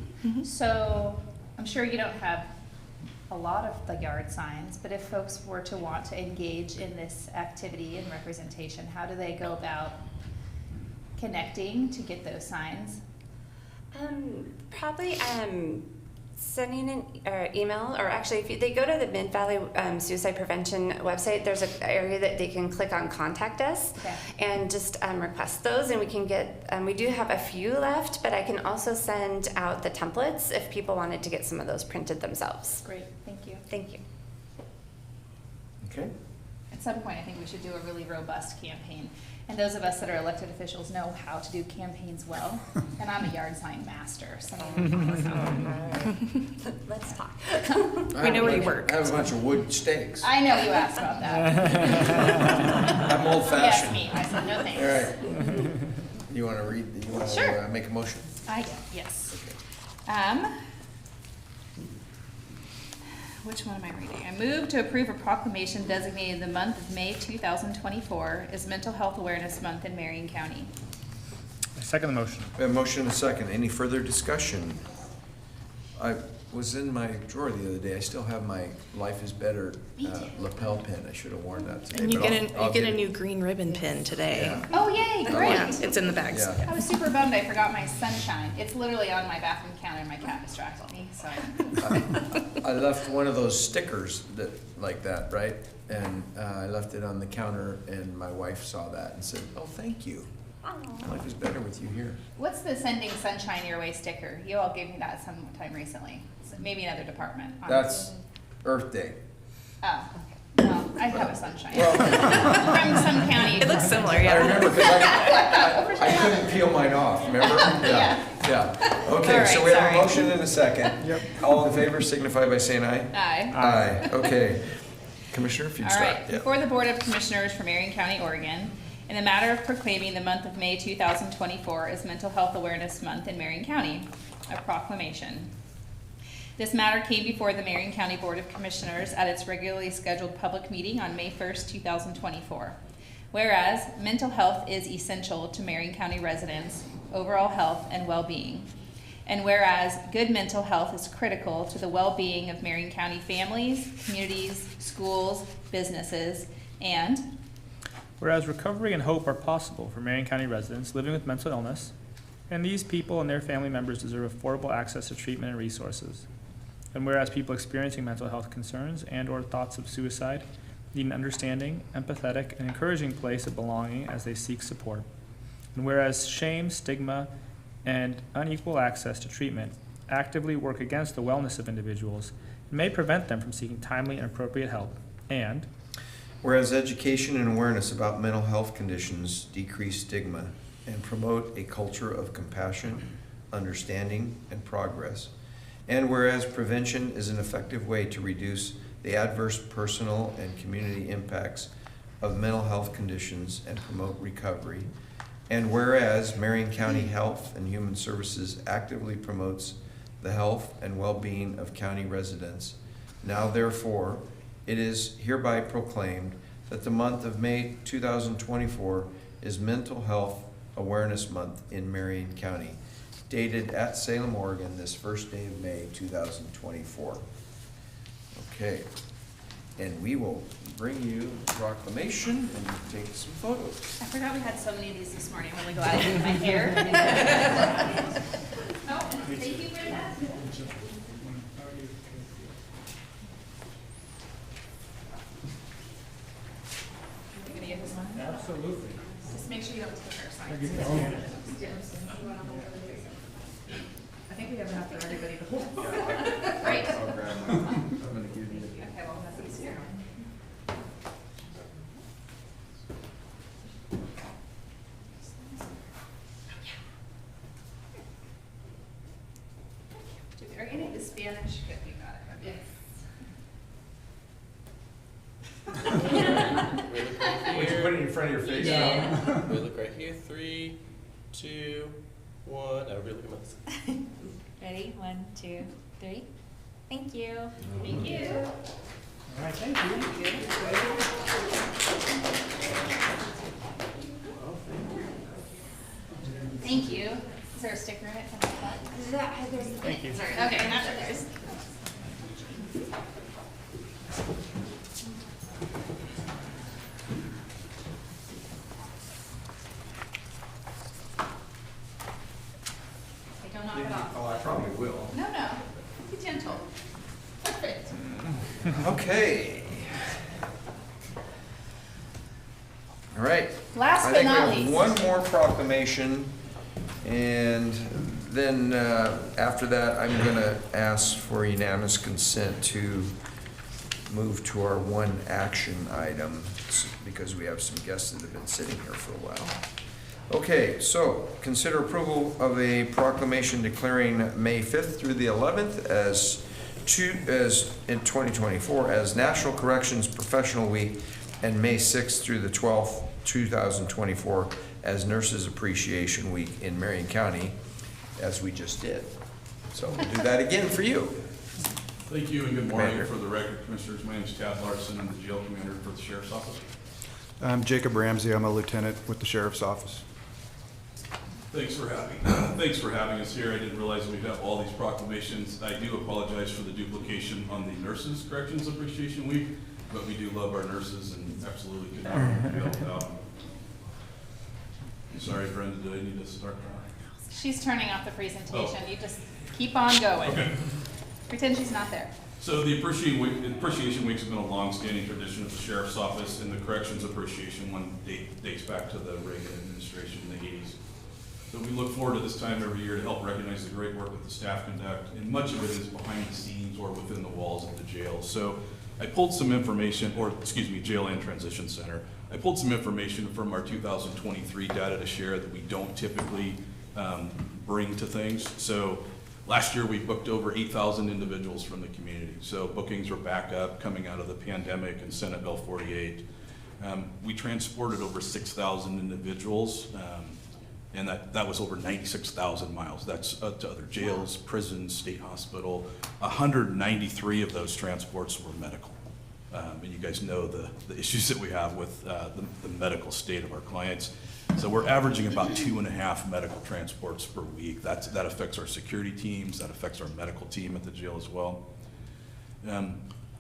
So I'm sure you don't have a lot of the yard signs, but if folks were to want to engage in this activity and representation, how do they go about connecting to get those signs? Probably sending an email, or actually if they go to the Mid-Valley Suicide Prevention website, there's an area that they can click on Contact Us, Okay. and just request those, and we can get, we do have a few left, but I can also send out the templates if people wanted to get some of those printed themselves. Great, thank you. Thank you. Okay. And some point, I think we should do a really robust campaign. And those of us that are elected officials know how to do campaigns well. And I'm a yard sign master, so Let's talk. We know where you work. I have a bunch of wood stakes. I know you asked about that. I'm old Yes, fashioned. me. I said no thanks. All right. You want to read, you want to Sure. make a motion? I do, yes. Which one am I reading? I move to approve a proclamation designating the month of May 2024 as Mental Health Awareness Month in Marion County. I second the motion. We have a motion and a second. Any further discussion? I was in my drawer the other day. I still have my Life is Better lapel pin. I should have worn that today. And you but get I'll a get it. new green ribbon pin today. Yeah. Oh, yay, great. Yeah, it's in the bags. Yeah. I was super bummed I forgot my sunshine. It's literally on my bathroom counter and my cat distracted me, so. I left one of those stickers that, like that, right? And I left it on the counter and my wife saw that and said, oh, thank you. Life is better with you here. What's the sending sunshine your way sticker? You all gave me that sometime recently. So maybe another department. That's Earth Day. Oh, okay. Well, I have a sunshine. From some county. It looks similar, I yeah. remember because I couldn't peel mine off, remember? Yeah. Yeah. All Okay, right, so we have sorry. a motion and a second. Yep. All in favor signify by saying aye. Aye. Aye, okay. Commissioner, if you'd All start. right, Yeah. before the Board of Commissioners for Marion County, Oregon, in the matter of proclaiming the month of May 2024 as Mental Health Awareness Month in Marion County, a proclamation. This matter came before the Marion County Board of Commissioners at its regularly scheduled public meeting on May 1st, 2024. Whereas mental health is essential to Marion County residents' overall health and well-being. And whereas good mental health is critical to the well-being of Marion County families, communities, schools, businesses, and Whereas recovery and hope are possible for Marion County residents living with mental illness, and these people and their family members deserve affordable access to treatment and resources. And whereas people experiencing mental health concerns and/or thoughts of suicide need an understanding, empathetic, and encouraging place of belonging as they seek support. And whereas shame, stigma, and unequal access to treatment actively work against the wellness of individuals and may prevent them from seeking timely and appropriate help. And Whereas education and awareness about mental health conditions decrease stigma and promote a culture of compassion, understanding, and progress. And whereas prevention is an effective way to reduce the adverse personal and community impacts of mental health conditions and promote recovery. And whereas Marion County Health and Human Services actively promotes the health and well-being of county residents, now therefore, it is hereby proclaimed that the month of May 2024 is Mental Health Awareness Month in Marion County, dated at Salem, Oregon, this first day of May 2024. Okay, and we will bring you the proclamation and take some photos. I forgot we had so many of these this morning. I'm really glad I did my hair. Oh, thank you for that. You gonna get this one? absolutely. Just make sure you don't take our sign. I think we have enough for everybody to hold. Great. Okay, well, that's easier. Are you gonna do Spanish? Good, you got it. Would you put it in front of your face? Yeah. We look right here. 3, 2, 1. I really look at this. Ready? 1, 2, 3. Thank you. Thank you. All right, thank you. Thank you. Is there a sticker in it? Can I have that? Thank you. Sorry. Okay, not that there's. Okay, don't knock it off. Oh, I probably will. No, no. Be gentle. Perfect. Okay. All right. Last but I think not we have least. one more proclamation, and then after that, I'm going to ask for unanimous consent to move to our one action item. because we have some guests that have been sitting here for a while. Okay, so consider approval of a proclamation declaring May 5th through the 11th as in 2024 as National Corrections Professional Week, and May 6th through the 12th, 2024 as Nurses Appreciation Week in Marion County, as we just did. So we'll do that again for you. Thank you and good morning. Commander. For the record, Commissioners, my name is Tad Larson. I'm the jail commander for the Sheriff's Office. I'm Jacob Ramsey. I'm a lieutenant with the Sheriff's Office. Thanks for having us here. I didn't realize we'd have all these proclamations. I do apologize for the duplication on the Nurses Corrections Appreciation Week, but we do love our nurses and absolutely could not be without them. I'm sorry, Brenda, did I need to start? She's turning off the presentation. Oh. You just keep on going. Okay. Pretend she's not there. So the Appreciation Week has been a long-standing tradition of the Sheriff's Office, and the Corrections Appreciation one dates back to the Reagan administration in the 80s. So we look forward to this time every year to help recognize the great work that the staff conduct, and much of it is behind the scenes or within the walls of the jail. So I pulled some information, Jail and Transition Center. I pulled some information from our 2023 data to share that we don't typically bring to things. So last year we booked over 8,000 individuals from the community. So bookings were back up coming out of the pandemic and Senate Bill 48. We transported over 6,000 individuals, and that was over 96,000 miles. That's to other jails, prisons, state hospital. 193 of those transports were medical. And you guys know the issues that we have with the medical state of our clients. So we're averaging about 2.5 medical transports per week. That affects our security teams, that affects our medical team at the jail as well.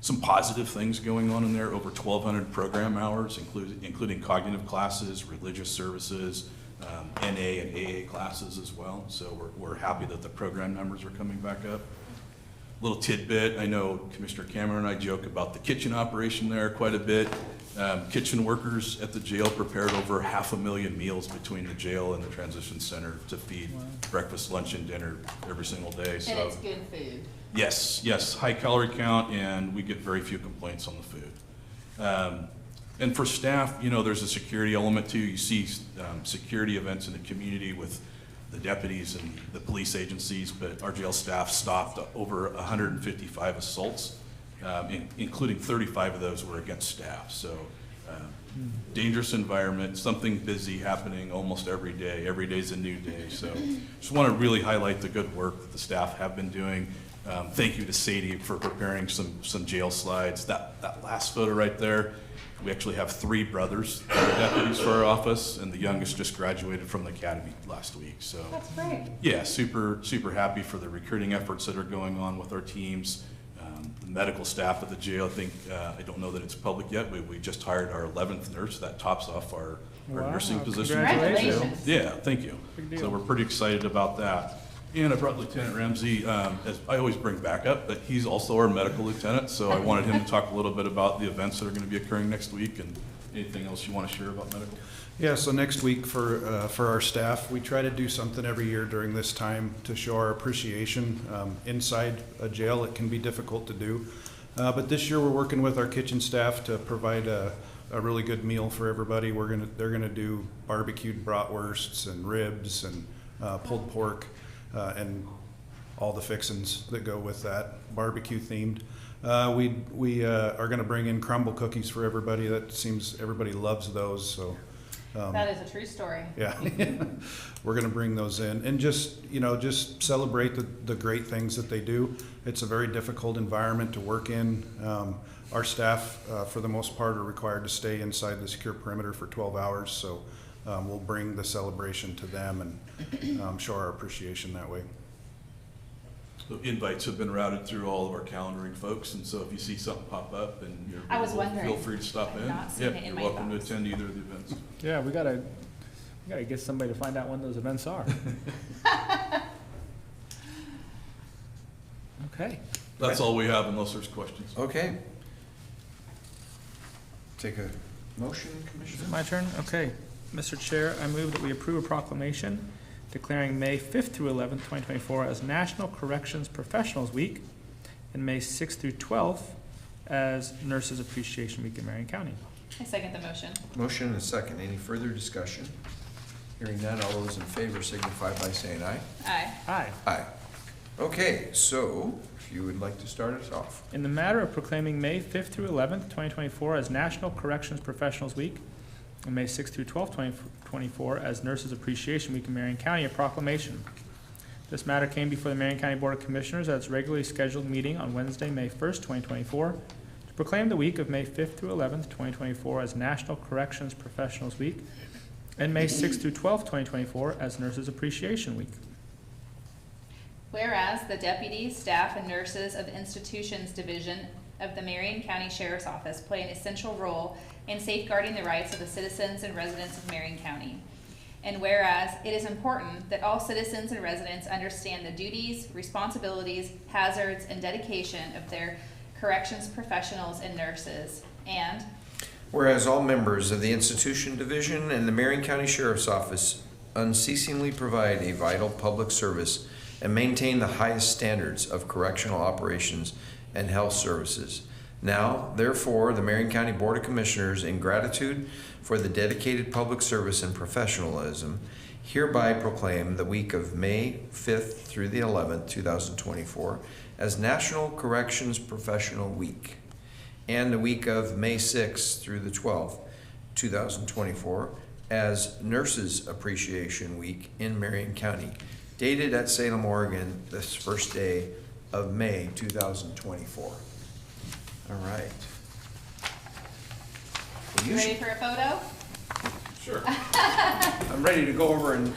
Some positive things going on in there, over 1,200 program hours, including cognitive classes, religious services, NA and AA classes as well. So we're happy that the program numbers are coming back up. Little tidbit, I know Commissioner Cameron and I joke about the kitchen operation there quite a bit. Kitchen workers at the jail prepared over 500,000 meals between the jail and the transition center to feed breakfast, lunch, and dinner every single day. So, and it's good food. Yes, high calorie count, and we get very few complaints on the food. And for staff, there's a security element too. You see security events in the community with the deputies and the police agencies, but our jail staff stopped over 155 assaults, including 35 of those were against staff. So dangerous environment, something busy happening almost every day. Every day's a new day. So just want to really highlight the good work that the staff have been doing. Thank you to Sadie for preparing some jail slides. That last photo right there, we actually have 3 brothers that are deputies for our office, and the youngest just graduated from the academy last week. So that's great. Yeah, super happy for the recruiting efforts that are going on with our teams. The medical staff at the jail, I think, I don't know that it's public yet, but we just hired our 11th nurse. That tops off our nursing position. Congratulations. Yeah, thank you. So we're pretty excited about that. And I brought Lieutenant Ramsey, as I always bring back up, but he's also our medical lieutenant, so I wanted him to talk a little bit about the events that are going to be occurring next week and anything else you want to share about medical. Yeah, so next week for our staff, we try to do something every year during this time to show our appreciation. Inside a jail, it can be difficult to do, but this year we're working with our kitchen staff to provide a really good meal for everybody. They're gonna do barbecued bratwursts and ribs and pulled pork. And all the fixins that go with that, barbecue themed. We are going to bring in crumble cookies for everybody. That seems everybody loves those. So that is a true story. Yeah, we're going to bring those in and just celebrate the great things that they do. It's a very difficult environment to work in. Our staff, for the most part, are required to stay inside the secure perimeter for 12 hours. So. We'll bring the celebration to them and show our appreciation that way. So invites have been routed through all of our calendaring folks, and so if you see something pop up and you're available, feel free to stop in. Yeah, you're welcome to attend either of the events. Yeah, we gotta get somebody to find out when those events are. Okay. That's all we have unless there's questions. Okay. Take a motion, Commissioner. Is it my turn? Okay. Mr. Chair, I move that we approve a proclamation declaring May 5th through 11th, 2024 as National Corrections Professionals Week and May 6th through 12th as Nurses Appreciation Week in Marion County. I second the motion. Motion and a second. Any further discussion? Hearing none, all those in favor signify by saying aye. Aye. Aye. Aye. Okay, so if you would like to start us off. In the matter of proclaiming May 5th through 11th, 2024 as National Corrections Professionals Week, and May 6th through 12th, 2024 as Nurses Appreciation Week in Marion County, a proclamation. This matter came before the Marion County Board of Commissioners at its regularly scheduled meeting on Wednesday, May 1st, 2024, to proclaim the week of May 5th through 11th, 2024 as National Corrections Professionals Week, and May 6th through 12th, 2024 as Nurses Appreciation Week. Whereas the deputies, staff, and nurses of the Institutions Division of the Marion County Sheriff's Office play an essential role in safeguarding the rights of the citizens and residents of Marion County. And whereas it is important that all citizens and residents understand the duties, responsibilities, hazards, and dedication of their corrections professionals and nurses. And whereas all members of the Institution Division and the Marion County Sheriff's Office unceasingly provide a vital public service and maintain the highest standards of correctional operations and health services. Now, therefore, the Marion County Board of Commissioners, in gratitude for the dedicated public service and professionalism, hereby proclaim the week of May 5th through the 11th, 2024, as National Corrections Professional Week, and the week of May 6th through the 12th, 2024, as Nurses Appreciation Week in Marion County, dated at Salem, Oregon, this first day of May 2024. All right. Well, you ready for a photo? Sure. I'm ready to go over and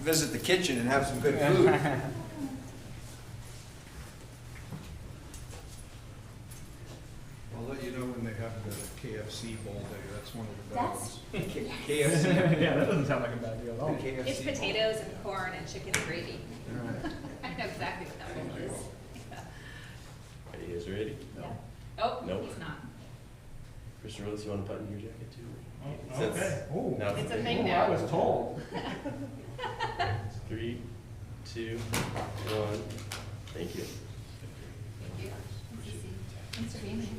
visit the kitchen and have some good food. I'll let you know when they have the KFC bowl day. That's one of the That's- best ones. KFC. Yeah, that doesn't sound like a bad deal at all. KFC It's potatoes and corn and chicken and gravy. All right. I know exactly what that one is. Are you guys ready? Yeah. Oh, Nope. he's not. Christian Rhodes, you want to button your jacket too? Oh, Since- okay. Oh. now- It's a thing Oh, now. I was told. 3, 2, 1. Thank you. Thank you. Nice to see you. Thanks for being here.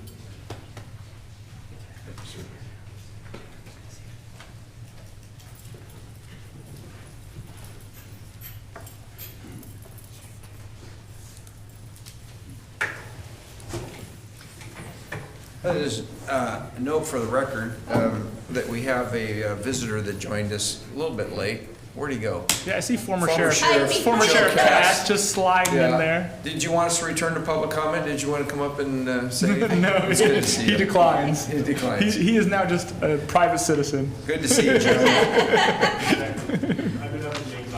There's a note for the record that we have a visitor that joined us a little bit late. Where'd he go? Yeah, I see former Former Sheriff Sheriff former Joe Sheriff Cass. Cass just sliding in Yeah. there. Did you want us to return to public comment? Did you want to come up and say anything? No, It's good to see he you. declines. He declines. He is now just a private citizen. Good to see you, Joe.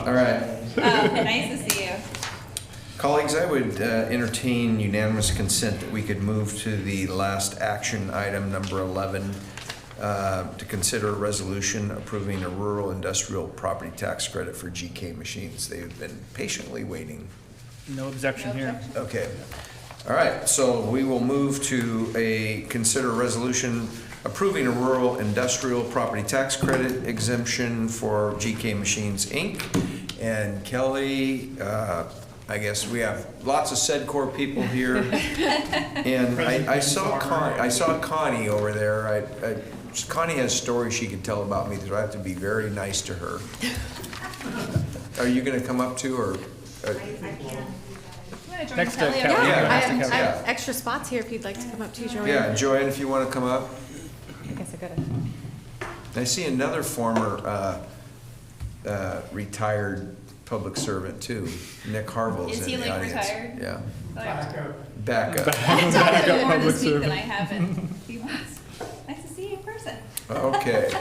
All right. Nice to see you. Colleagues, I would entertain unanimous consent that we could move to the last action item, number 11, to consider a resolution approving a rural industrial property tax credit for GK machines. They've been patiently waiting. No objection here. Okay. All right, so we will move to consider a resolution approving a rural industrial property tax credit exemption for GK Machines, Inc. And Kelly, I guess we have lots of SEDCOR people here. And I saw Connie over there. Connie has stories she could tell about me, so I have to be very nice to her. Are you gonna come up too, or? Next to Kelly Kelly. over Yeah. here. I I have Yeah. extra spots here if you'd like to come up too, Joanne. Yeah, Joanne, if you wanna come up. I guess I gotta. I see another former retired public servant too, Nick Harville's Is in he, the like, audience. retired? Yeah, Like, backup. I've talked to him more public this week than servant. I have in a few months. Nice to see you in person. Okay.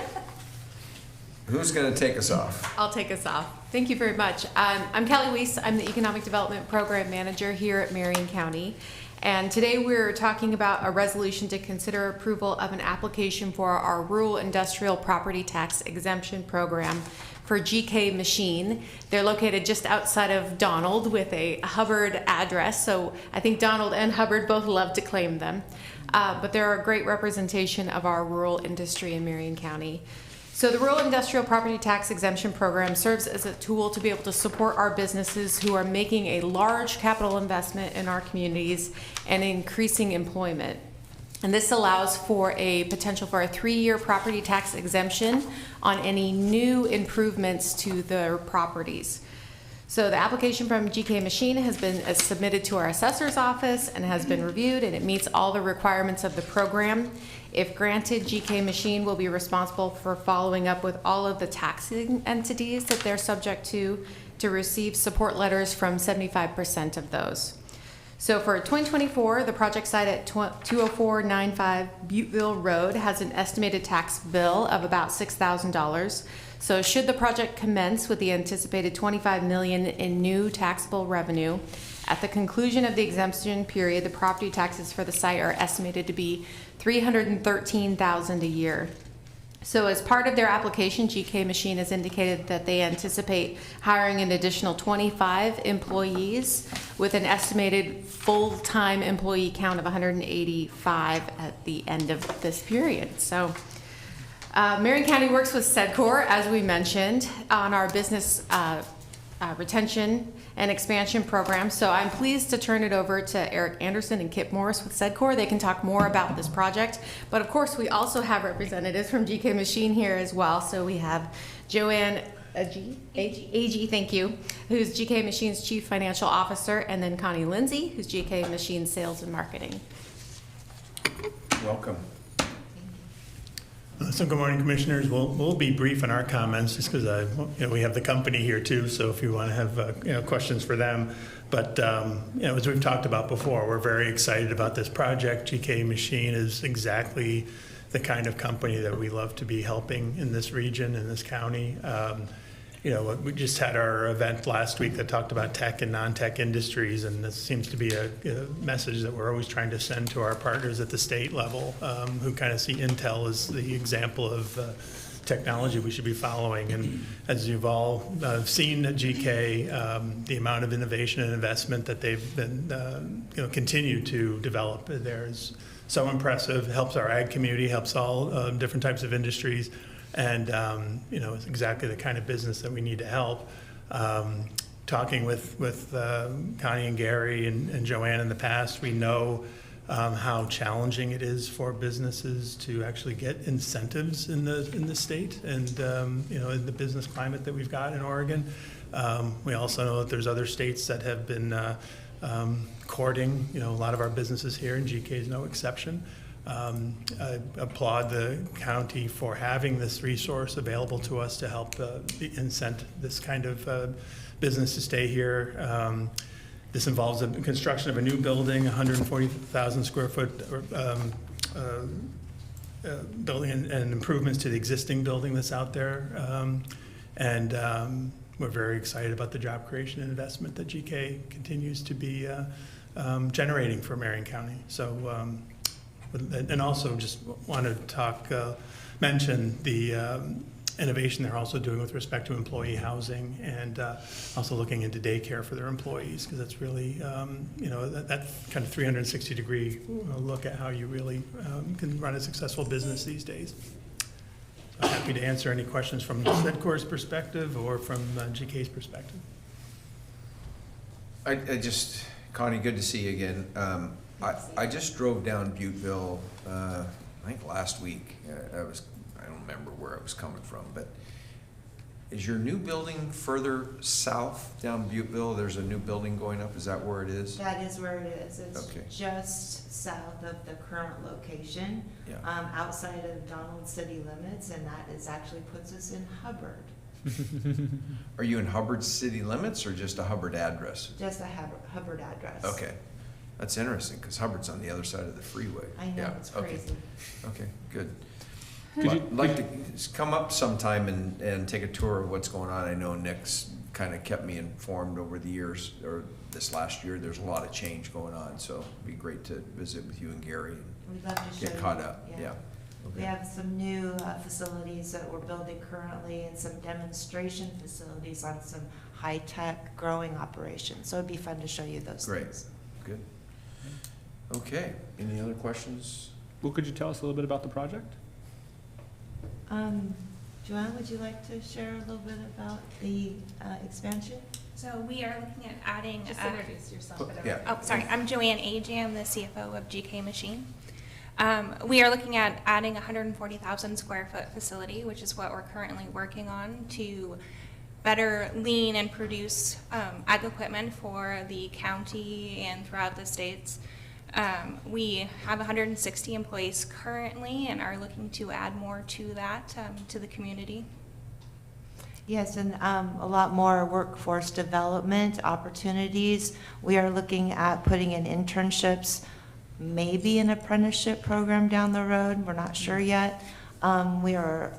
Who's gonna take us off? I'll take us off. Thank you very much. I'm Kelly Weiss. I'm the Economic Development Program Manager here at Marion County. And today we're talking about a resolution to consider approval of an application for our Rural Industrial Property Tax Exemption Program for GK Machine. They're located just outside of Donald with a Hubbard address. So I think Donald and Hubbard both love to claim them. But they're a great representation of our rural industry in Marion County. So the Rural Industrial Property Tax Exemption Program serves as a tool to be able to support our businesses who are making a large capital investment in our communities and increasing employment. And this allows for a potential for a 3-year property tax exemption on any new improvements to the properties. So the application from GK Machine has been submitted to our assessor's office and has been reviewed, and it meets all the requirements of the program. If granted, GK Machine will be responsible for following up with all of the taxing entities that they're subject to receive support letters from 75% of those. So for 2024, the project site at 20495 Butteville Road has an estimated tax bill of about $6,000. So should the project commence with the anticipated $25 million in new taxable revenue, at the conclusion of the exemption period, the property taxes for the site are estimated to be $313,000 a year. So as part of their application, GK Machine has indicated that they anticipate hiring an additional 25 employees with an estimated full-time employee count of 185 at the end of this period. So Marion County works with SEDCOR, as we mentioned, on our business retention and expansion program. So I'm pleased to turn it over to Eric Anderson and Kip Morris with SEDCOR. They can talk more about this project. But of course, we also have representatives from GK Machine here as well. So we have Joanne Agee, thank you, who's GK Machine's Chief Financial Officer, and then Connie Lindsay, who's GK Machine Sales and Marketing. Welcome. So good morning, Commissioners. We'll be brief in our comments just because we have the company here too. So if you want to have questions for them, but as we've talked about before, we're very excited about this project. GK Machine is exactly the kind of company that we love to be helping in this region, in this county. We just had our event last week that talked about tech and non-tech industries, and this seems to be a message that we're always trying to send to our partners at the state level, who kind of see Intel as the example of technology we should be following. And as you've all seen at GK, the amount of innovation and investment that they've been continue to develop there is so impressive. Helps our ag community, helps all different types of industries. And it's exactly the kind of business that we need to help. Talking with Connie and Gary and Joanne in the past, we know how challenging it is for businesses to actually get incentives in the state, and in the business climate that we've got in Oregon. We also know that there's other states that have been courting a lot of our businesses here, and GK is no exception. I applaud the county for having this resource available to us to help incent this kind of business to stay here. This involves the construction of a new building, 140,000 square foot building, and improvements to the existing building that's out there. We're very excited about the job creation and investment that GK continues to be generating for Marion County. So. And also just want to mention the innovation they're also doing with respect to employee housing, and also looking into daycare for their employees, because that's really, that kind of 360-degree look at how you really can run a successful business these days. So happy to answer any questions from SEDCOR's perspective or from GK's perspective. Connie, good to see you again. I just drove down Butteville, I think last week. I don't remember where I was coming from, but is your new building further south down Butteville? There's a new building going up. Is that where it is? That is where it is. It's okay. Just south of the current location, outside of Donald city limits, and that actually puts us in Hubbard. Are you in Hubbard city limits or just a Hubbard address? Just a Hubbard address. Okay. That's interesting, because Hubbard's on the other side of the freeway. I know, it's crazy. Okay, good. I'd like to come up sometime and take a tour of what's going on. I know Nick's kind of kept me informed over the years, or this last year. There's a lot of change going on, so it'd be great to visit with you and Gary and We'd love to get caught up. Yeah. We have some new facilities that we're building currently, and some demonstration facilities on some high-tech growing operations. So it'd be fun to show you those things. Good. Okay, any other questions? Well, could you tell us a little bit about the project? Joanne, would you like to share a little bit about the expansion? So we are looking at adding. Just introduce yourself. Oh, sorry. I'm Joanne Agee. I'm the CFO of GK Machine. We are looking at adding 140,000 square foot facility, which is what we're currently working on to better lean and produce ag equipment for the county and throughout the states. We have 160 employees currently and are looking to add more to that, to the community. Yes, and a lot more workforce development opportunities. We are looking at putting in internships, maybe an apprenticeship program down the road. We're not sure yet. We are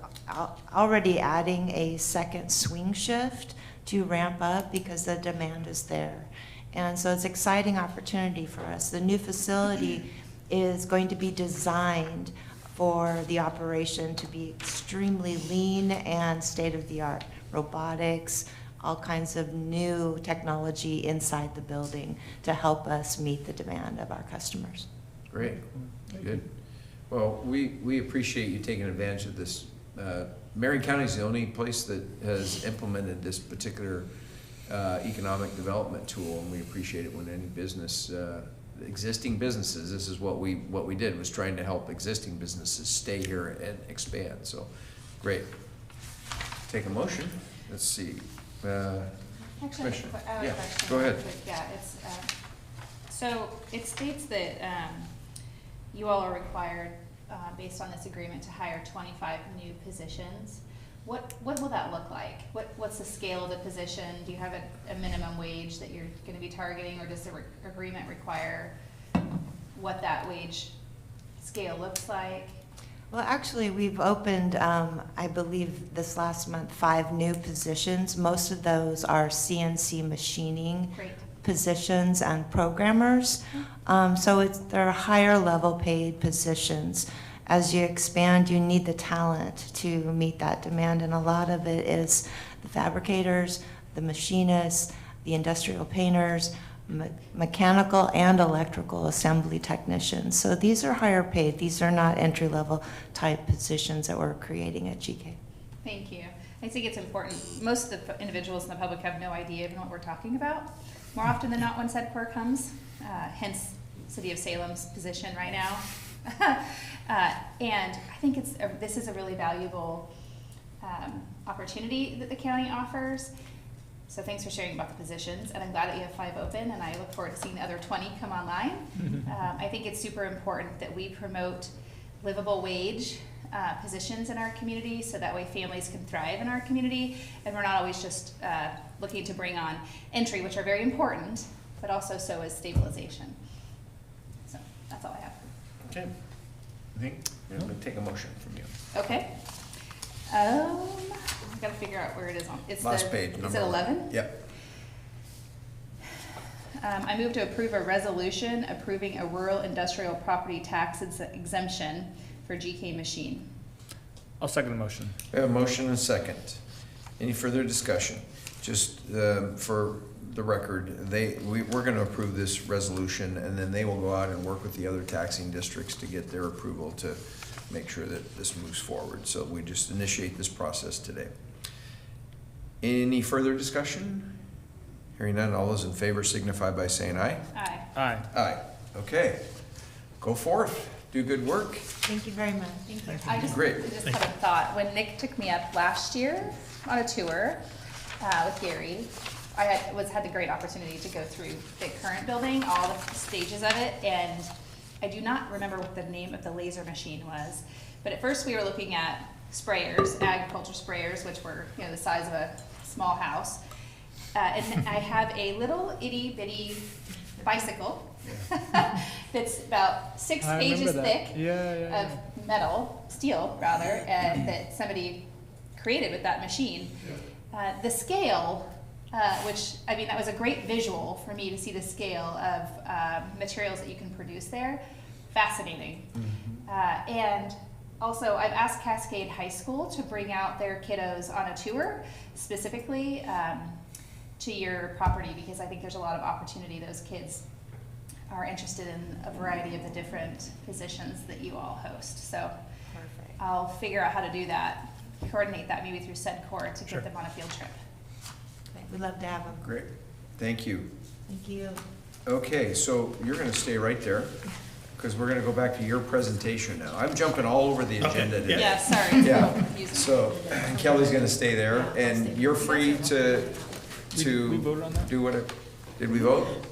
already adding a second swing shift to ramp up because the demand is there. And so it's an exciting opportunity for us. The new facility is going to be designed for the operation to be extremely lean and state-of-the-art. Robotics, all kinds of new technology inside the building to help us meet the demand of our customers. Great, good. Well, we appreciate you taking advantage of this. Marion County is the only place that has implemented this particular economic development tool, and we appreciate it when any business, existing businesses, this is what we did, was trying to help existing businesses stay here and expand. So, great. Take a motion. Let's see. Actually, I have a question. Go ahead. Yeah, it's, so it states that you all are required, based on this agreement, to hire 25 new positions. What will that look like? What's the scale of the position? Do you have a minimum wage that you're going to be targeting, or does the agreement require what that wage scale looks like? Well, actually, we've opened, I believe this last month, 5 new positions. Most of those are CNC machining positions and programmers. So they're higher level paid positions. As you expand, you need the talent to meet that demand, and a lot of it is the fabricators, the machinists, the industrial painters, mechanical and electrical assembly technicians. So these are higher paid. These are not entry-level type positions that we're creating at GK. Thank you. I think it's important. Most of the individuals in the public have no idea even what we're talking about. More often than not, when SEDCOR comes, hence City of Salem's position right now. And I think this is a really valuable opportunity that the county offers. So thanks for sharing about the positions, and I'm glad that you have 5 open, and I look forward to seeing the other 20 come online. I think it's super important that we promote livable wage positions in our community, so that way families can thrive in our community, and we're not always just looking to bring on entry, which are very important, but also so is stabilization. So that's all I have. Okay. I think I'm going to take a motion from you. Okay. I've got to figure out where it is on. It's last page. Is it 11? Yep. I move to approve a resolution approving a rural industrial property tax exemption for GK Machine. I'll second the motion. We have a motion and a second. Any further discussion? Just for the record, we're going to approve this resolution, and then they will go out and work with the other taxing districts to get their approval to make sure that this moves forward. So we just initiate this process today. Any further discussion? Hearing none, all those in favor signify by saying aye. Aye. Aye. Aye. Okay. Go forth. Do good work. Thank you very much. Thank you. I just Great. had a thought. When Nick took me up last year on a tour with Gary, I had the great opportunity to go through the current building, all the stages of it, and I do not remember what the name of the laser machine was, but at first we were looking at sprayers, agriculture sprayers, which were the size of a small house. And I have a little itty bitty bicycle that's about 6 pages thick of metal, steel rather, that somebody created with that machine. The scale, which, I mean, that was a great visual for me to see the scale of materials that you can produce there. Fascinating. And also, I've asked Cascade High School to bring out their kiddos on a tour, specifically to your property, because I think there's a lot of opportunity. Those kids are interested in a variety of the different positions that you all host. So perfect. I'll figure out how to do that, coordinate that maybe through SEDCOR to get them on a field trip. We'd love to have them. Great. Thank you. Thank you. Okay, so you're going to stay right there. because we're going to go back to your presentation now. I'm jumping all over the agenda today. Yeah, sorry. Yeah, so Kelly's going to stay there, and you're free to We voted on that? do whatever. Did we vote?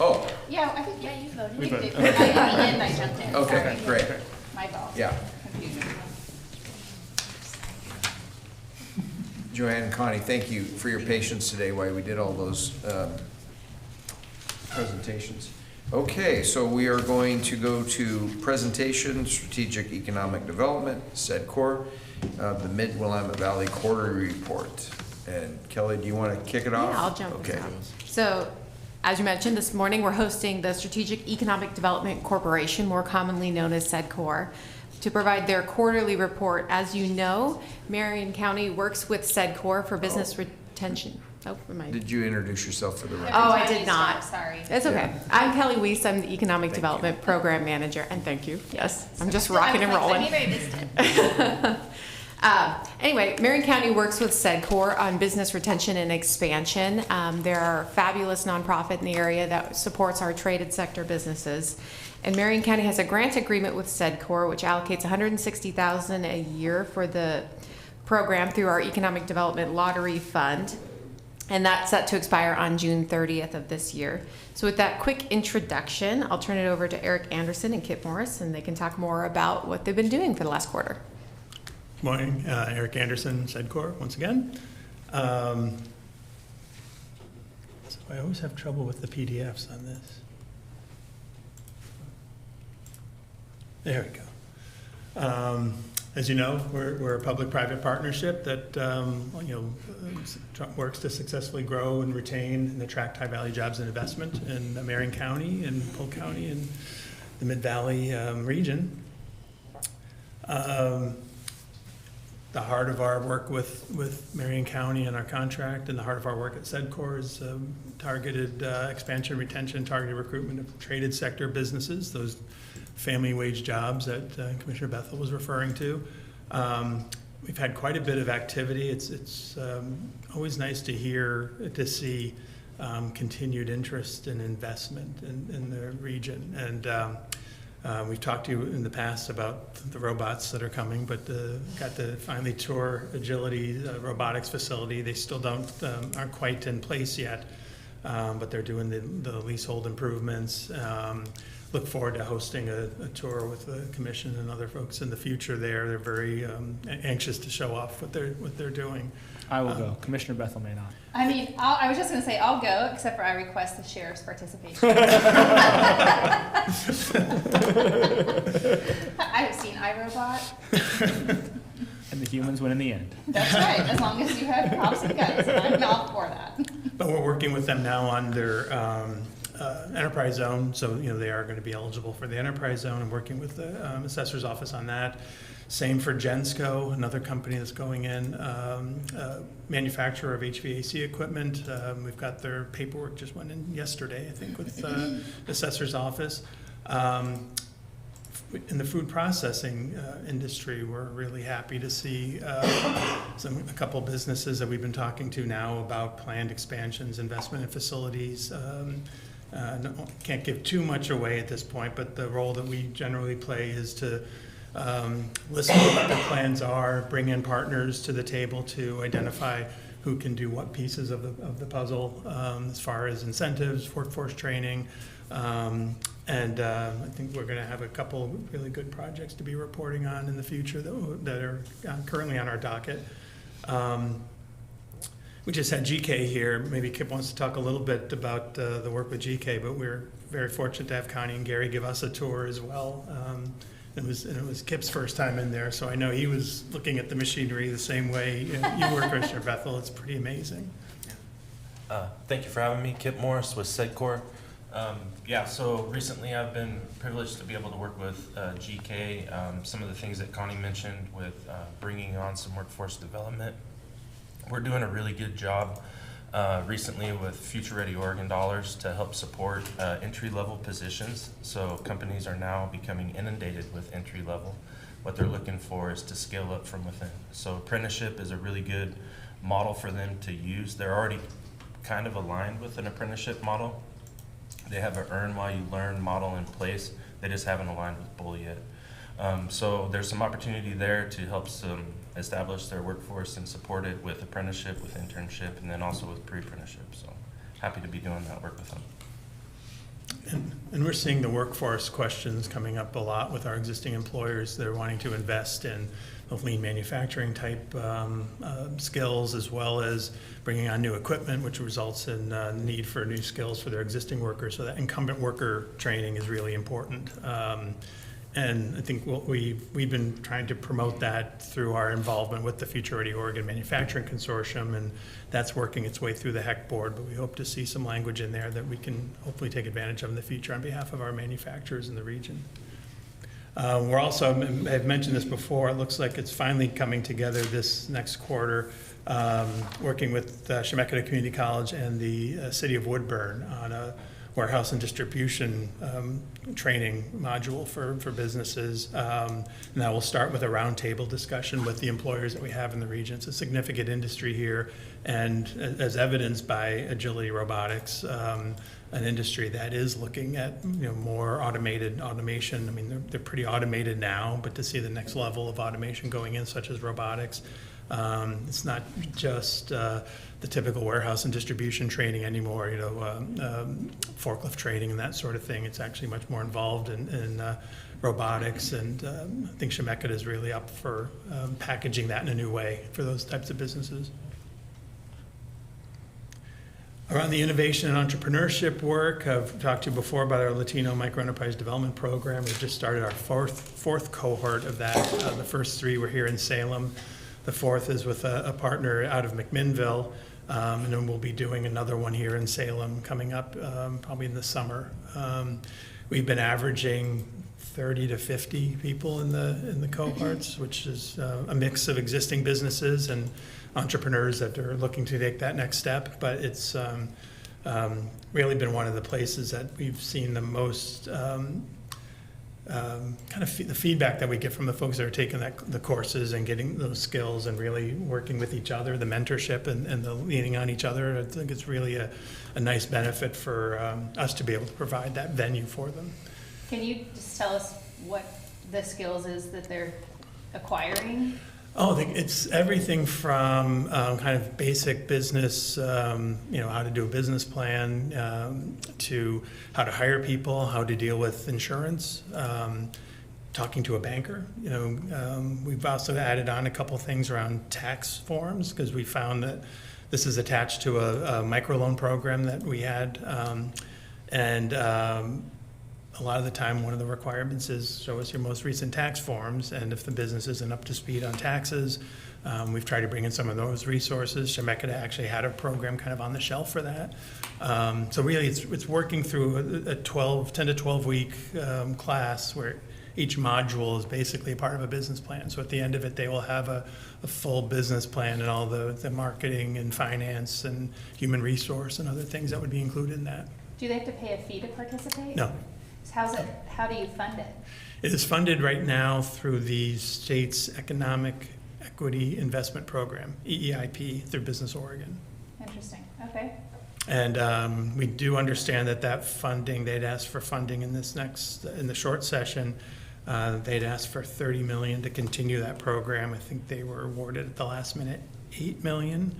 Oh, Yeah, I think, yeah, you voted. We voted. At the end, I jumped in. okay, Sorry. great. My fault. Yeah. Confusion. Joanne and Connie, thank you for your patience today while we did all those presentations. Okay, so we are going to go to presentation, strategic economic development, SEDCOR, the Mid-Willamette Valley Quarterly Report. And Kelly, do you want to kick it off? Yeah, I'll jump Okay. in. So, as you mentioned, this morning we're hosting the Strategic Economic Development Corporation, more commonly known as SEDCOR, to provide their quarterly report. As you know, Marion County works with SEDCOR for business retention. Oh, am I? Did you introduce yourself for the record? Oh, I did not. Sorry. It's okay. Yeah. I'm Kelly Weiss. I'm the Economic Development Program Manager, and thank you. Yes, I'm just rocking and rolling. I missed it. Anyway, Marion County works with SEDCOR on business retention and expansion. They're a fabulous nonprofit in the area that supports our traded sector businesses. And Marion County has a grant agreement with SEDCOR, which allocates $160,000 a year for the program through our Economic Development Lottery Fund. And that's set to expire on June 30th of this year. So with that quick introduction, I'll turn it over to Eric Anderson and Kip Morris, and they can talk more about what they've been doing for the last quarter. Good morning, Eric Anderson, SEDCOR, once again. So I always have trouble with the PDFs on this. There we go. As you know, we're a public-private partnership that works to successfully grow and retain and attract high-value jobs and investment in Marion County and Polk County and the Mid-Valley region. The heart of our work with Marion County and our contract, and the heart of our work at SEDCOR is targeted expansion, retention, targeted recruitment of traded sector businesses, those family wage jobs that Commissioner Bethel was referring to. We've had quite a bit of activity. It's always nice to see continued interest and investment in the region. And we've talked to you in the past about the robots that are coming, but got to finally tour Agility robotics facility. They still aren't quite in place yet, but they're doing the leasehold improvements. Look forward to hosting a tour with the commission and other folks in the future there. They're very anxious to show off what they're doing. I will go. Commissioner Bethel may not. I mean, I was just going to say I'll go, except for I request the sheriff's participation. I have seen iRobot. And the humans win in the end. That's right, as long as you have props and guns, and I'm all for that. But we're working with them now on their enterprise zone, so they are going to be eligible for the enterprise zone, and working with the assessor's office on that. Same for Gensco, another company that's going in, manufacturer of HVAC equipment. We've got their paperwork just went in yesterday, I think, with the assessor's office. In the food processing industry, we're really happy to see a couple businesses that we've been talking to now about planned expansions, investment in facilities. Can't give too much away at this point, but the role that we generally play is to listen to what their plans are, bring in partners to the table to identify who can do what pieces of the puzzle as far as incentives, workforce training, and I think we're going to have a couple really good projects to be reporting on in the future that are currently on our docket. We just had GK here. Maybe Kip wants to talk a little bit about the work with GK, but we're very fortunate to have Connie and Gary give us a tour as well. It was Kip's first time in there, so I know he was looking at the machinery the same way you were, Commissioner Bethel. It's pretty amazing. Thank you for having me. Kip Morris with SEDCOR. So recently I've been privileged to be able to work with GK. Some of the things that Connie mentioned with bringing on some workforce development. We're doing a really good job recently with Future Ready Oregon dollars to help support entry-level positions. So companies are now becoming inundated with entry-level. What they're looking for is to scale up from within. So apprenticeship is a really good model for them to use. They're already kind of aligned with an apprenticeship model. They have an earn while you learn model in place. They just haven't aligned with Bull yet. So there's some opportunity there to help some establish their workforce and support it with apprenticeship, with internship, and then also with pre-apprenticeship. So happy to be doing that work with them. And we're seeing the workforce questions coming up a lot with our existing employers. They're wanting to invest in lean manufacturing type skills, as well as bringing on new equipment, which results in need for new skills for their existing workers. So that incumbent worker training is really important. And I think what we've been trying to promote that through our involvement with the Future Ready Oregon Manufacturing Consortium, and that's working its way through the HEC board, but we hope to see some language in there that we can hopefully take advantage of in the future on behalf of our manufacturers in the region. We're also, I've mentioned this before, it looks like it's finally coming together this next quarter, working with Chemeketa Community College and the City of Woodburn on a warehouse and distribution training module for businesses. And that will start with a roundtable discussion with the employers that we have in the region. It's a significant industry here, and as evidenced by Agility Robotics, an industry that is looking at more automation. I mean, they're pretty automated now, but to see the next level of automation going in, such as robotics, it's not just the typical warehouse and distribution training anymore, forklift training and that sort of thing. It's actually much more involved in robotics, and I think Chemeketa is really up for packaging that in a new way for those types of businesses. Around the innovation and entrepreneurship work, I've talked to you before about our Latino Microenterprise Development Program. We've just started our fourth cohort of that. The first three were here in Salem. The fourth is with a partner out of McMinnville, and then we'll be doing another one here in Salem coming up probably in the summer. We've been averaging 30 to 50 people in the cohorts, which is a mix of existing businesses and entrepreneurs that are looking to take that next step. But it's really been one of the places that we've seen the most the feedback that we get from the folks that are taking the courses and getting those skills and really working with each other, the mentorship and the leaning on each other. I think it's really a nice benefit for us to be able to provide that venue for them. Can you just tell us what the skills is that they're acquiring? Oh, it's everything from kind of basic business, how to do a business plan, to how to hire people, how to deal with insurance, talking to a banker. We've also added on a couple things around tax forms, because we found that this is attached to a microloan program that we had, a lot of the time, one of the requirements is show us your most recent tax forms, and if the business isn't up to speed on taxes, we've tried to bring in some of those resources. Chemeketa actually had a program kind of on the shelf for that. So really, it's working through a 10 to 12 week class where each module is basically a part of a business plan. So at the end of it, they will have a full business plan and all the marketing and finance and human resource and other things that would be included in that. Do they have to pay a fee to participate? No. How do you fund it? It is funded right now through the state's Economic Equity Investment Program, EEIP, through Business Oregon. Interesting. Okay. And we do understand that funding, they'd asked for funding in the short session. They'd asked for $30 million to continue that program. I think they were awarded at the last minute $8 million.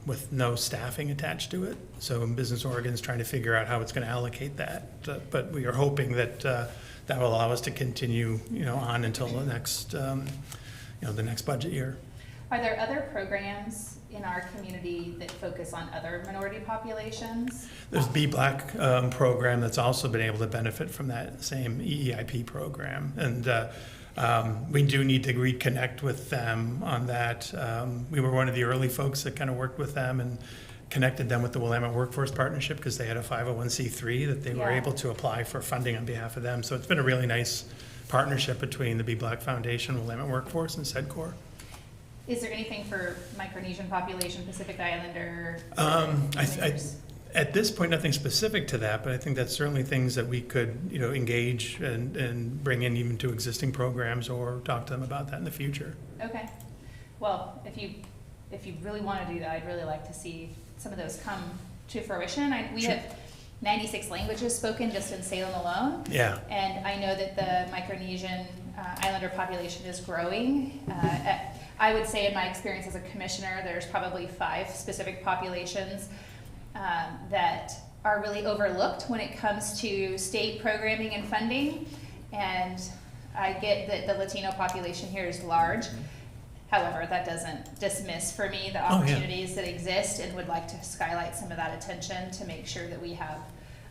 With no staffing attached to it. So Business Oregon is trying to figure out how it's going to allocate that. But we are hoping that that will allow us to continue, on until the next, the next budget year. Are there other programs in our community that focus on other minority populations? There's Be Black program that's also been able to benefit from that same EEIP program. And we do need to reconnect with them on that. We were one of the early folks that kind of worked with them and connected them with the Willamette Workforce Partnership, because they had a 501c3 that they were able to apply for funding on behalf of them. So it's been a really nice partnership between the Be Black Foundation, Willamette Workforce, and SEDCOR. Is there anything for Micronesian population, Pacific Islander? At this point, nothing specific to that, but I think that's certainly things that we could, engage and bring in even to existing programs, or talk to them about that in the future. Okay. Well, if you really want to do that, I'd really like to see some of those come to fruition. We have 96 languages spoken just in Salem alone. Yeah. And I know that the Micronesian Islander population is growing. I would say in my experience as a commissioner, there's probably 5 specific populations that are really overlooked when it comes to state programming and funding. And I get that the Latino population here is large. However, that doesn't dismiss for me the opportunities that exist, and would like to skylight some of that attention to make sure that we have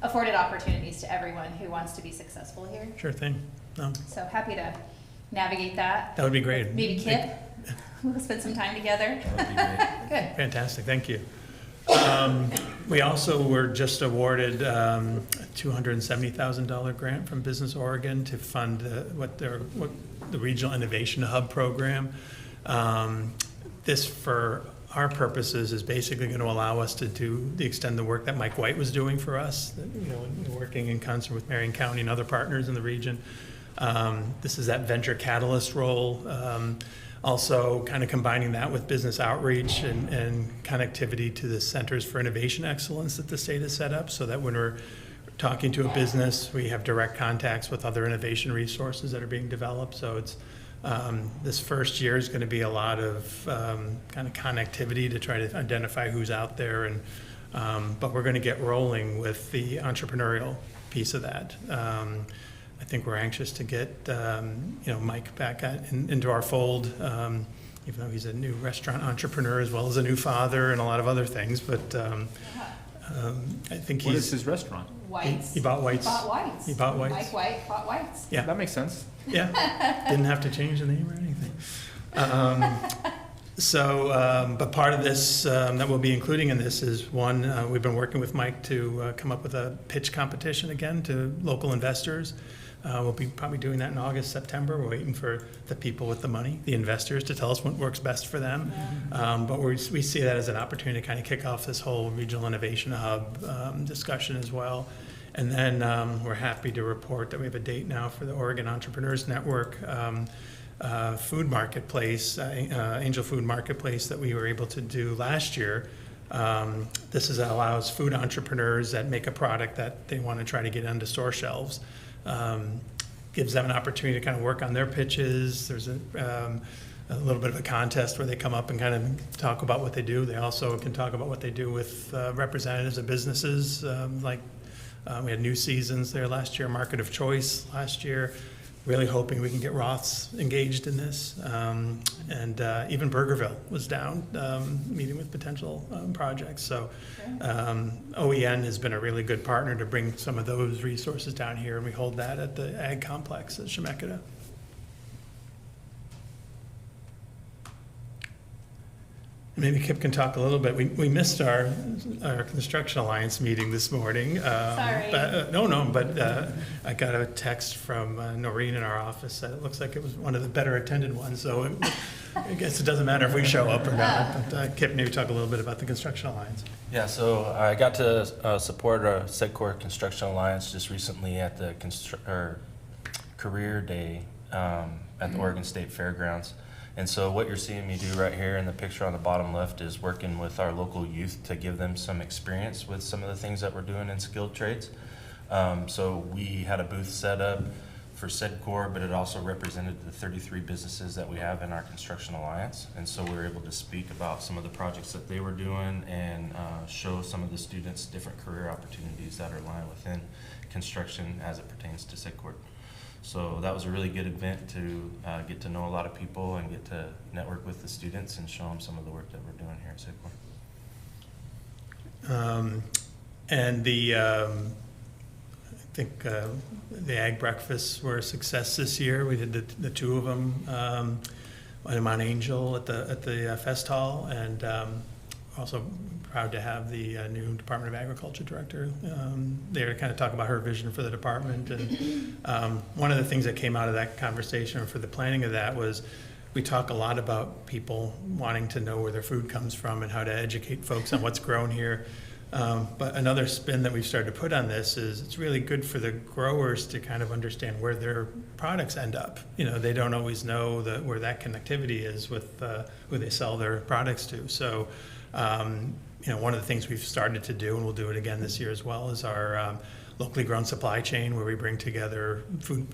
afforded opportunities to everyone who wants to be successful here. Sure thing. So happy to navigate that. That would be great. Maybe Kip, we'll spend some time together. That would be great. Good. Fantastic, thank you. We also were just awarded a $270,000 grant from Business Oregon to fund what the Regional Innovation Hub program. This, for our purposes, is basically going to allow us to extend the work that Mike White was doing for us, working in concert with Marion County and other partners in the region. This is that venture catalyst role. Also kind of combining that with business outreach and connectivity to the Centers for Innovation Excellence that the state has set up, so that when we're talking to a business, we have direct contacts with other innovation resources that are being developed. So it's this first year is going to be a lot of kind of connectivity to try to identify who's out there, and but we're going to get rolling with the entrepreneurial piece of that. I think we're anxious to get Mike back into our fold, even though he's a new restaurant entrepreneur as well as a new father and a lot of other things. But I think What is his restaurant? White's. He bought White's. Bought White's. He bought White's. Mike White bought White's. Yeah, that makes sense. Yeah, didn't have to change the name or anything. But part of this that we'll be including in this is one, we've been working with Mike to come up with a pitch competition again to local investors. We'll be probably doing that in August, September. We're waiting for the people with the money, the investors, to tell us what works best for them. But we see that as an opportunity to kind of kick off this whole Regional Innovation Hub discussion as well. And then we're happy to report that we have a date now for the Oregon Entrepreneurs Network food marketplace, Angel Food Marketplace, that we were able to do last year. This allows food entrepreneurs that make a product that they want to try to get onto store shelves. Gives them an opportunity to kind of work on their pitches. There's a little bit of a contest where they come up and kind of talk about what they do. They also can talk about what they do with representatives of businesses. We had New Seasons there last year, Market of Choice last year. Really hoping we can get Roths engaged in this. And even Burgerville was down, meeting with potential projects. So OEN has been a really good partner to bring some of those resources down here, and we hold that at the Ag Complex at Chemeketa. Maybe Kip can talk a little bit. We missed our Construction Alliance meeting this morning. Sorry. But I got a text from Noreen in our office that it looks like it was one of the better attended ones. So I guess it doesn't matter if we show up or not. But Kip, maybe talk a little bit about the Construction Alliance. Yeah, so I got to support our SEDCOR Construction Alliance just recently at the Career Day at the Oregon State Fairgrounds. And so what you're seeing me do right here in the picture on the bottom left is working with our local youth to give them some experience with some of the things that we're doing in skilled trades. So we had a booth set up for SEDCOR, but it also represented the 33 businesses that we have in our Construction Alliance. And so we were able to speak about some of the projects that they were doing and show some of the students different career opportunities that are lying within construction as it pertains to SEDCOR. So that was a really good event to get to know a lot of people and get to network with the students and show them some of the work that we're doing here at SEDCOR. And I think the Ag Breakfasts were a success this year. We did the two of them, one in Mount Angel at the Fest Hall, and also proud to have the new Department of Agriculture director there to kind of talk about her vision for the department. And one of the things that came out of that conversation for the planning of that was we talk a lot about people wanting to know where their food comes from and how to educate folks on what's grown here. But another spin that we've started to put on this is it's really good for the growers to kind of understand where their products end up. You know, they don't always know where that connectivity is with who they sell their products to. So one of the things we've started to do, and we'll do it again this year as well, is our locally grown supply chain, where we bring together food,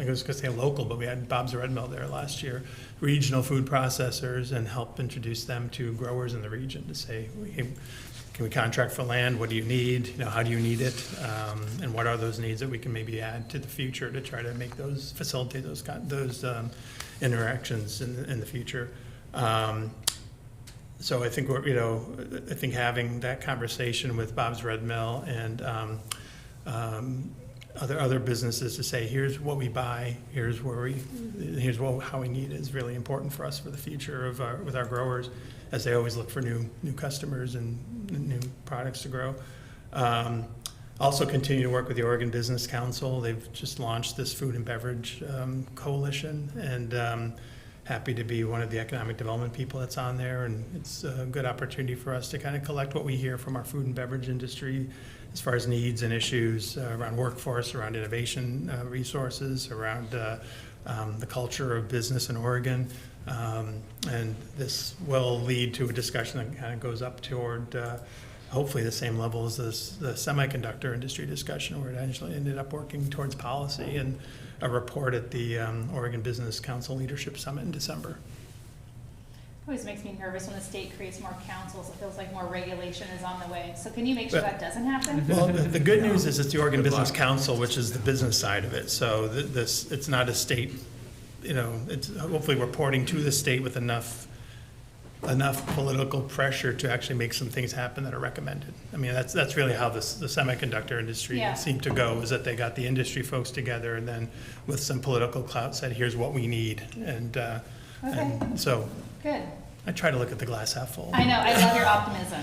I was going to say local, but we had Bob's Red Mill there last year, regional food processors, and help introduce them to growers in the region to say, hey, can we contract for land? What do you need? How do you need it? And what are those needs that we can maybe add to the future to try to make those, facilitate those interactions in the future. So I think I think having that conversation with Bob's Red Mill and other businesses to say, here's what we buy, here's how we need it, is really important for us for the future with our growers, as they always look for new customers and new products to grow. Also continue to work with the Oregon Business Council. They've just launched this food and beverage coalition, and happy to be one of the economic development people that's on there. And it's a good opportunity for us to kind of collect what we hear from our food and beverage industry as far as needs and issues around workforce, around innovation resources, around the culture of business in Oregon. And this will lead to a discussion that kind of goes up toward hopefully the same level as the semiconductor industry discussion, where it actually ended up working towards policy and a report at the Oregon Business Council Leadership Summit in December. It always makes me nervous when the state creates more councils. It feels like more regulation is on the way. So can you make sure that doesn't happen? Well, the good news is it's the Oregon Business Council, which is the business side of it. So it's not a state, it's hopefully reporting to the state with enough political pressure to actually make some things happen that are recommended. I mean, that's really how the semiconductor industry seemed to go, is that they got the industry folks together and then with some political clout said, here's what we need. And so good. I try to look at the glass half full. I know, I love your optimism.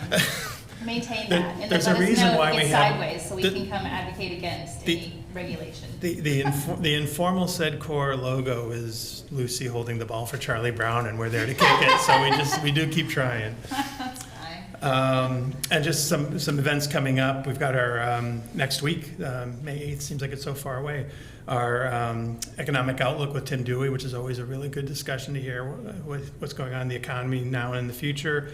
Maintain that. And There's then a let us reason know why if it we gets have sideways so we can come advocate against any regulation. The informal SEDCOR logo is Lucy holding the ball for Charlie Brown, and we're there to kick it. So we do keep trying. That's fine. And just some events coming up. We've got our next week, May 8th, seems like it's so far away. Our economic outlook with Tim Dewey, which is always a really good discussion to hear what's going on in the economy now and in the future.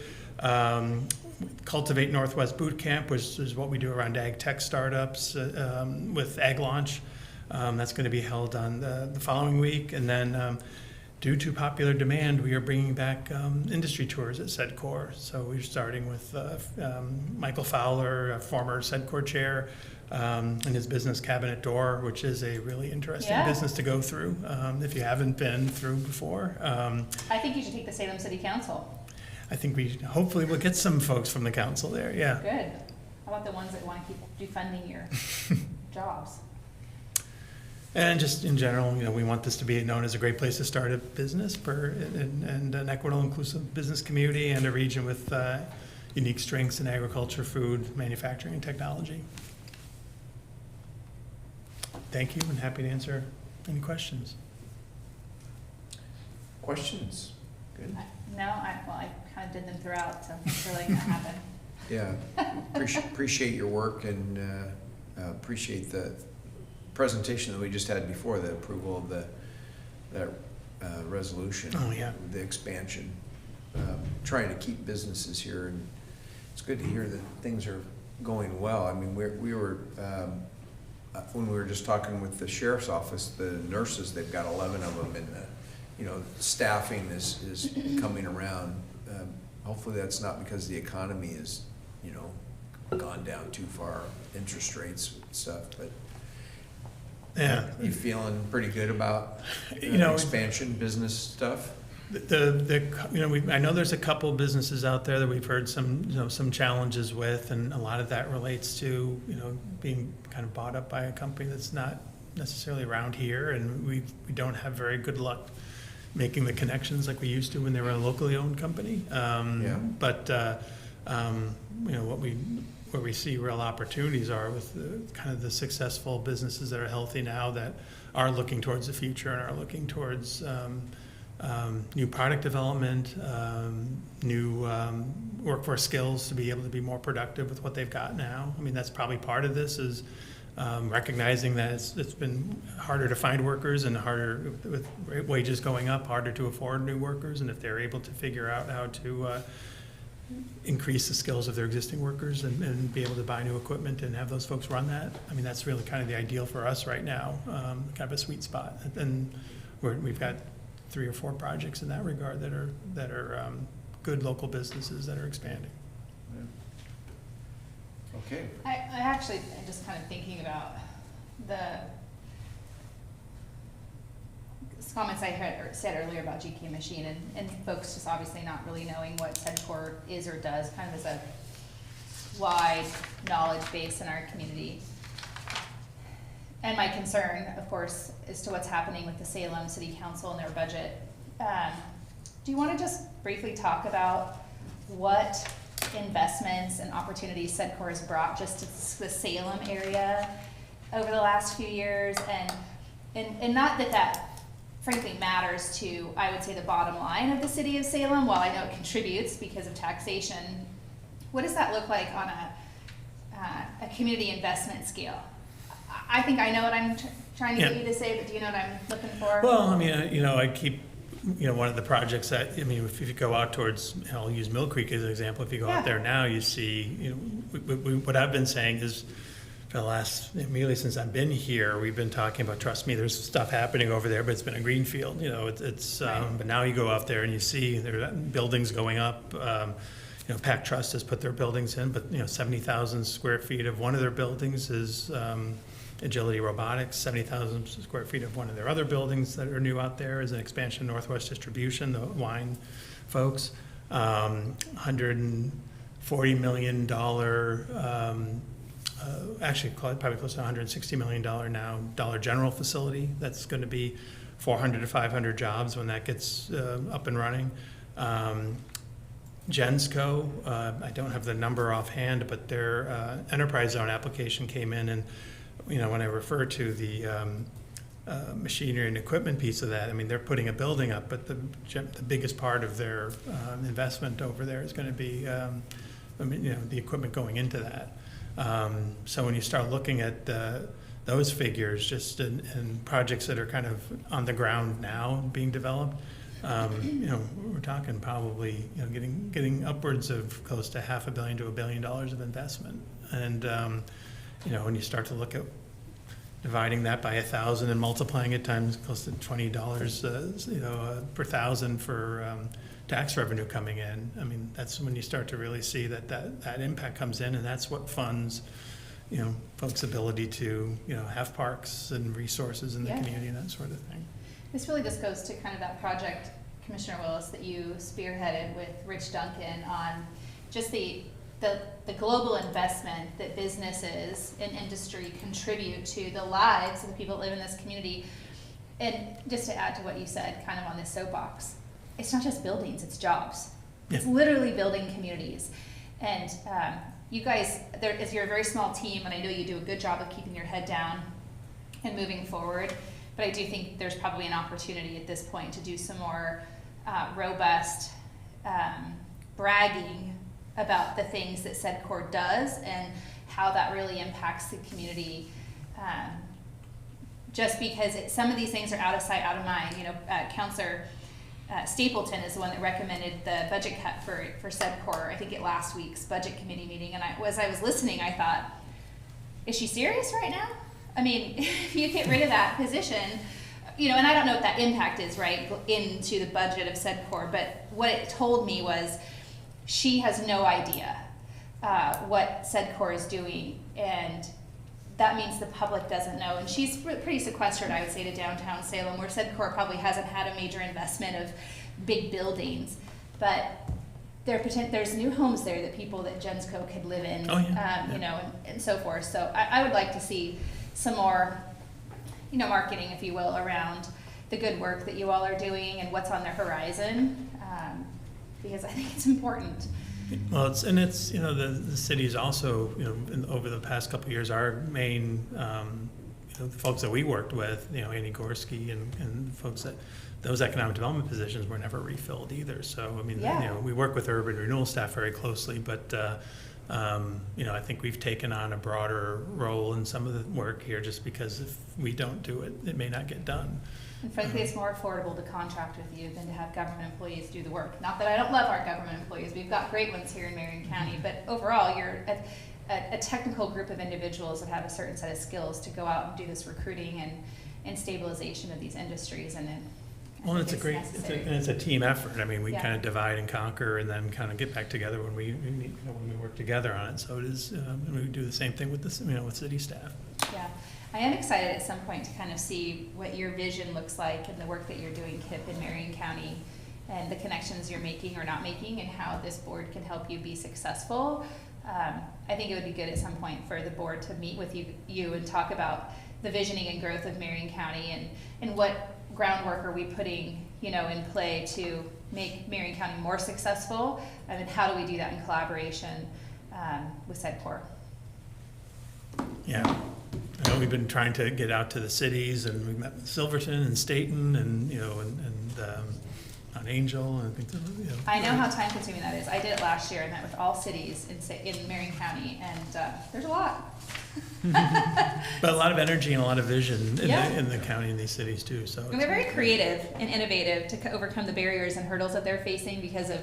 Cultivate Northwest Boot Camp, which is what we do around ag tech startups with Ag Launch. That's going to be held on the following week. And then due to popular demand, we are bringing back industry tours at SEDCOR. So we're starting with Michael Fowler, a former SEDCOR chair, and his business Cabinet Door, which is a really interesting business to go through if you haven't been through before. I think you should take the Salem City Council. I think we hopefully will get some folks from the council there, yeah. Good. How about the ones that want to keep defunding your jobs? And just in general, we want this to be known as a great place to start a business and an equitable, inclusive business community and a region with unique strengths in agriculture, food, manufacturing, and technology. Thank you, and happy to answer any questions. Questions? Good. No, I kind of did them throughout, so thanks for letting that happen. Yeah, appreciate your work and appreciate the presentation that we just had before, the approval of that resolution. Oh, yeah. The expansion. Trying to keep businesses here, and it's good to hear that things are going well. I mean, we were when we were just talking with the sheriff's office, the nurses, they've got 11 of them, and staffing is coming around. Hopefully that's not because the economy is, gone down too far, interest rates and stuff, but yeah. You feeling pretty good about expansion business stuff? I know there's a couple businesses out there that we've heard some challenges with, and a lot of that relates to being kind of bought up by a company that's not necessarily around here, and we don't have very good luck making the connections like we used to when they were a locally owned company. But where we see real opportunities are with kind of the successful businesses that are healthy now, that are looking towards the future and are looking towards new product development, new workforce skills to be able to be more productive with what they've got now. I mean, that's probably part of this, is recognizing that it's been harder to find workers and harder, with wages going up, harder to afford new workers. And if they're able to figure out how to increase the skills of their existing workers and be able to buy new equipment and have those folks run that. I mean, that's really kind of the ideal for us right now, kind of a sweet spot. And we've got 3 or 4 projects in that regard that are good local businesses that are expanding. Okay. I actually am just kind of thinking about the comments I said earlier about GK Machine and folks just obviously not really knowing what SEDCOR is or does, kind of as a wide knowledge base in our community. And my concern, of course, as to what's happening with the Salem City Council and their budget. Do you want to just briefly talk about what investments and opportunities SEDCOR has brought just to the Salem area over the last few years, and not that frankly matters to, I would say, the bottom line of the city of Salem, while I know it contributes because of taxation. What does that look like on a community investment scale? I think I know what I'm trying to get you to say, but do you know what I'm looking for? Well, I mean, I keep, one of the projects that, I mean, if you go out towards, I'll use Mill Creek as an example. If you go out there now, you see, what I've been saying is, for the last, immediately since I've been here, we've been talking about, trust me, there's stuff happening over there, but it's been a greenfield, but now you go out there and you see there are buildings going up. Pac Trust has put their buildings in, but 70,000 square feet of one of their buildings is Agility Robotics. 70,000 square feet of one of their other buildings that are new out there is an expansion of Northwest Distribution, the wine folks. $140 million, actually probably close to $160 million now, Dollar General facility. That's going to be 400 to 500 jobs when that gets up and running. Gensco, I don't have the number offhand, but their enterprise zone application came in, and when I refer to the machinery and equipment piece of that, I mean, they're putting a building up, but the biggest part of their investment over there is going to be the equipment going into that. So when you start looking at those figures, just in projects that are kind of on the ground now being developed, we're talking probably getting upwards of close to $500 million to $1 billion of investment. And when you start to look at dividing that by 1,000 and multiplying it times close to $20 per thousand for tax revenue coming in, I mean, that's when you start to really see that impact comes in, and that's what funds folks' ability to have parks and resources in the community and that sort of thing. This really just goes to kind of that project, Commissioner Willis, that you spearheaded with Rich Duncan on just the global investment that businesses and industry contribute to the lives of the people that live in this community. And just to add to what you said, kind of on this soapbox, it's not just buildings, it's jobs. Yeah. It's literally building communities. And you guys, you're a very small team, and I know you do a good job of keeping your head down and moving forward. But I do think there's probably an opportunity at this point to do some more robust bragging about the things that SEDCOR does and how that really impacts the community. Just because some of these things are out of sight, out of mind. Councilor Stapleton is the one that recommended the budget cut for SEDCOR, I think at last week's budget committee meeting. And as I was listening, I thought, is she serious right now? I mean, if you get rid of that position, and I don't know what that impact is, right, into the budget of SEDCOR, but what it told me was she has no idea what SEDCOR is doing, and that means the public doesn't know. And she's pretty sequestered, I would say, to downtown Salem, where SEDCOR probably hasn't had a major investment of big buildings, but there's new homes there that people that Gensco could live in, and so forth. So I would like to see some more, marketing, if you will, around the good work that you all are doing and what's on the horizon, because I think it's important. Well, the city's also, over the past couple of years, our main, the folks that we worked with, Andy Gorski and folks that, those economic development positions were never refilled either. So, I mean, we work with urban renewal staff very closely, but I think we've taken on a broader role in some of the work here, just because if we don't do it, it may not get done. And frankly, it's more affordable to contract with you than to have government employees do the work. Not that I don't love our government employees, we've got great ones here in Marion County, but overall, you're a technical group of individuals that have a certain set of skills to go out and do this recruiting and stabilization of these industries, and then Well, it's a team effort. I mean, we Yeah. kind of divide and conquer, and then kind of get back together when we meet, when we work together on it. So it is, and we do the same thing with this, with city staff. Yeah, I am excited at some point to kind of see what your vision looks like and the work that you're doing, Kip, in Marion County, and the connections you're making or not making, and how this board can help you be successful. I think it would be good at some point for the board to meet with you and talk about the visioning and growth of Marion County, and what groundwork are we putting, in play to make Marion County more successful, and then how do we do that in collaboration with SEDCOR? Yeah. I know we've been trying to get out to the cities, and we met with Silverton and Staten, and on Angel, and I think, I know how time consuming that is. I did it last year. I met with all cities in Marion County, and there's a lot. but a lot of energy and a lot of vision Yeah. in the county and these cities too. So And they're very creative and innovative to overcome the barriers and hurdles that they're facing because of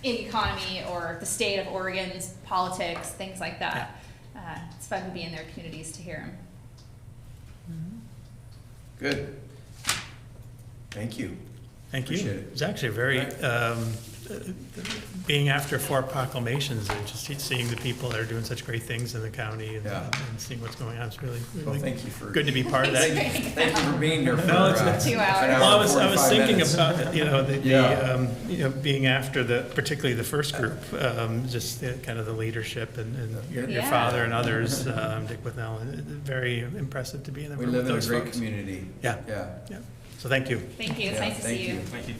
the economy or the state of Oregon's politics, things like that. It's fun to be in their communities to hear them. Good. Thank you. Thank you. Appreciate it. It's actually very, being after 4 proclamations and just seeing the people that are doing such great things in the county and seeing what's going on. It's really, Well, thank you for good to be part of that. Thank you for being here for No, it's 2 hours. an hour Well, and I was 45 thinking minutes. about, being after particularly the first group, just kind of the leadership and your Yeah. father and others, Dick Withell, very impressive to be in the We room live with in a those great folks. community. Yeah. Yeah. So thank you. Thank you. It's Yeah, nice to thank see you. Thank you.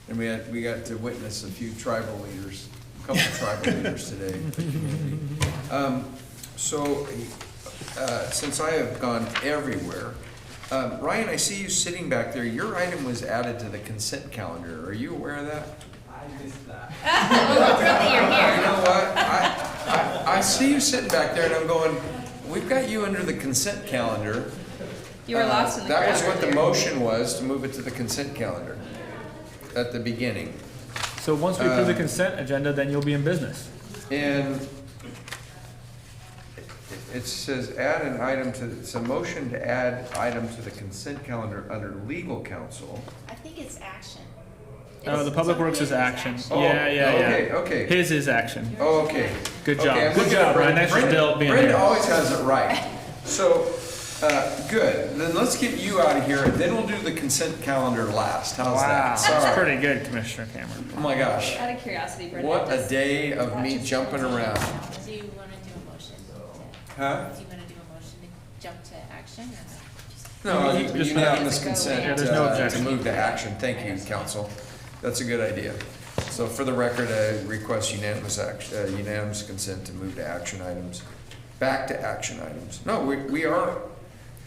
And we got to witness a few tribal leaders, a couple of tribal leaders today in the community. Since I have gone everywhere, Ryan, I see you sitting back there. Your item was added to the consent calendar. Are you aware of that? I missed that. Well, we're thrilled that you're here. You know what? I see you sitting back there and I'm going, we've got you under the consent calendar. You were lost in the crowd. That was what the earlier. motion was, to move it to the consent calendar at the beginning. So once we approve the consent agenda, then you'll be in business. And it says add an item to, it's a motion to add item to the consent calendar under legal counsel. I think it's action. Oh, the Public Works is action. Oh, Yeah. okay. His is action. Oh, okay. Good Okay, job. I'm Good looking job, at Brian. Thanks for Brenda. being Brenda here. always has it right. So, good. Then let's get you out of here, and then we'll do the consent calendar last. How's that? Wow, Sorry. that's pretty good, Commissioner Cameron. Oh my gosh. Out of curiosity, Brenda. What a day of me jumping around. Do you want to do a motion? Huh? Do you want to do a motion to jump to action or not? No, Just unanimous go consent Yeah, there's no to objection. move to action. Thank you, council. That's a good idea. So for the record, I request unanimous consent to move to action items. Back to action items. No, we are,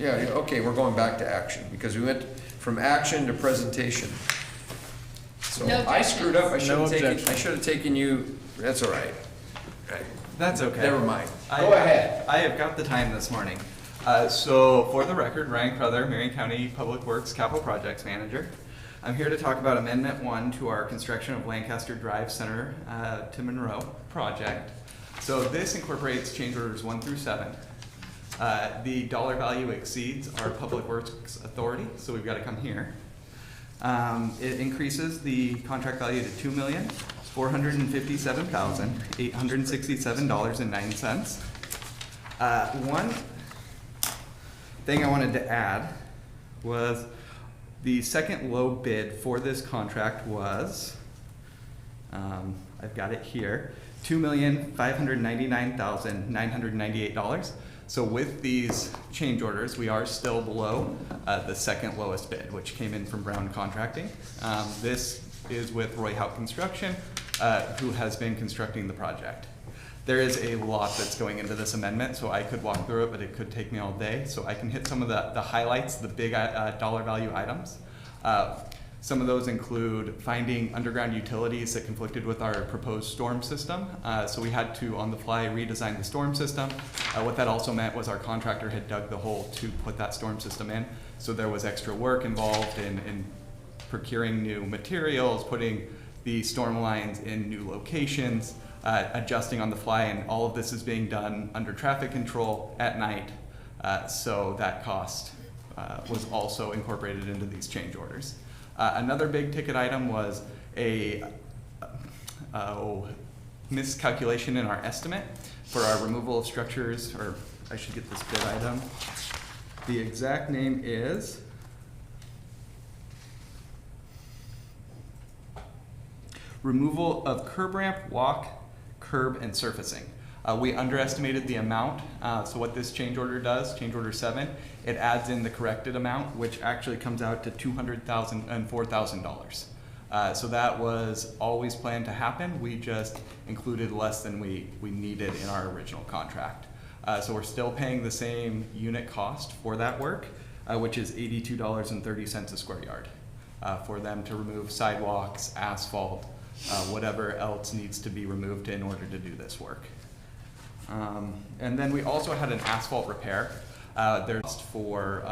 okay, we're going back to action because we went from action to presentation. So No I screwed up. I No should have taken you, that's all right. That's okay. Never mind. Go ahead. I have got the time this morning. So for the record, Ryan Crowther, Marion County Public Works Capital Projects Manager. I'm here to talk about Amendment 1 to our construction of Lancaster Drive Center to Monroe project. So this incorporates change orders 1 through 7. The dollar value exceeds our Public Works authority, so we've got to come here. It increases the contract value to $2,457,867.09. One thing I wanted to add was the second low bid for this contract was, I've got it here, $2,599,998. So with these change orders, we are still below the second lowest bid, which came in from Brown Contracting. This is with Roy Hout Construction, who has been constructing the project. There is a lot that's going into this amendment, so I could walk through it, but it could take me all day. So I can hit some of the highlights, the big dollar value items. Some of those include finding underground utilities that conflicted with our proposed storm system. So we had to, on the fly, redesign the storm system. What that also meant was our contractor had dug the hole to put that storm system in. So there was extra work involved in procuring new materials, putting the storm lines in new locations, adjusting on the fly, and all of this is being done under traffic control at night. So that cost was also incorporated into these change orders. Another big ticket item was a miscalculation in our estimate for our removal of structures, or I should get this bid item. The exact name is removal of curb ramp, walk, curb, and surfacing. We underestimated the amount, so what this change order does, change order 7, it adds in the corrected amount, which actually comes out to $200,000 and $4,000. So that was always planned to happen. We just included less than we needed in our original contract. So we're still paying the same unit cost for that work, which is $82.30 a square yard for them to remove sidewalks, asphalt, whatever else needs to be removed in order to do this work. And then we also had an asphalt repair. There's for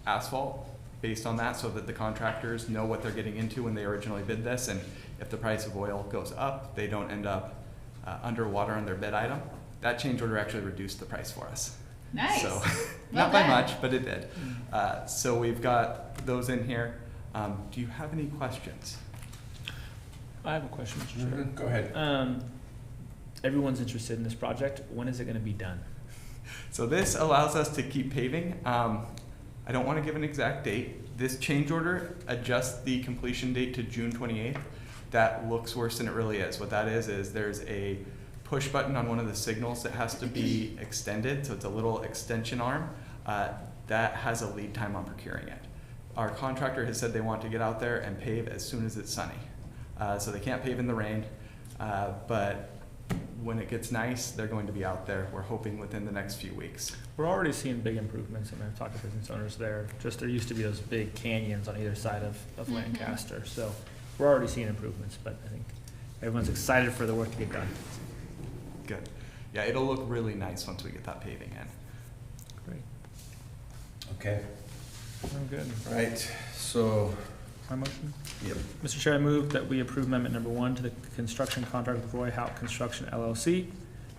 asphalt based on that, so that the contractors know what they're getting into when they originally bid this, and if the price of oil goes up, they don't end up underwater on their bid item. That change order actually reduced the price for us. Nice. So, Well not by done. much, but it did. So we've got those in here. Do you have any questions? I have a question, Mr. Chair. Go ahead. Everyone's interested in this project. When is it going to be done? So this allows us to keep paving. I don't want to give an exact date. This change order adjusts the completion date to June 28th. That looks worse than it really is. What that is there's a push button on one of the signals that has to be extended. So it's a little extension arm. That has a lead time on procuring it. Our contractor has said they want to get out there and pave as soon as it's sunny. So they can't pave in the rain, but when it gets nice, they're going to be out there. We're hoping within the next few weeks. We're already seeing big improvements, and I've talked to business owners there. Just there used to be those big canyons on either side of Lancaster. So we're already seeing improvements, but I think everyone's excited for the work to get done. Good. Yeah, it'll look really nice once we get that paving in. Great. Okay. I'm good. All right, so. My motion? Yep. Mr. Chair, I move that we approve amendment number 1 to the construction contract with Roy Hout Construction LLC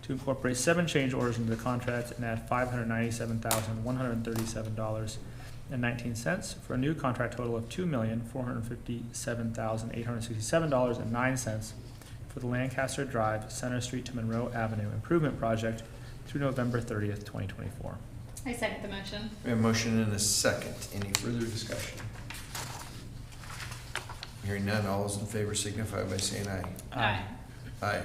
to incorporate 7 change orders into the contract and add $597,137.19 for a new contract total of $2,457,867.09 for the Lancaster Drive, Center Street to Monroe Avenue Improvement Project through November 30th, 2024. I second the motion. We have a motion and a second. Any further discussion? Hearing none, all those in favor signify by saying aye. Aye. Aye.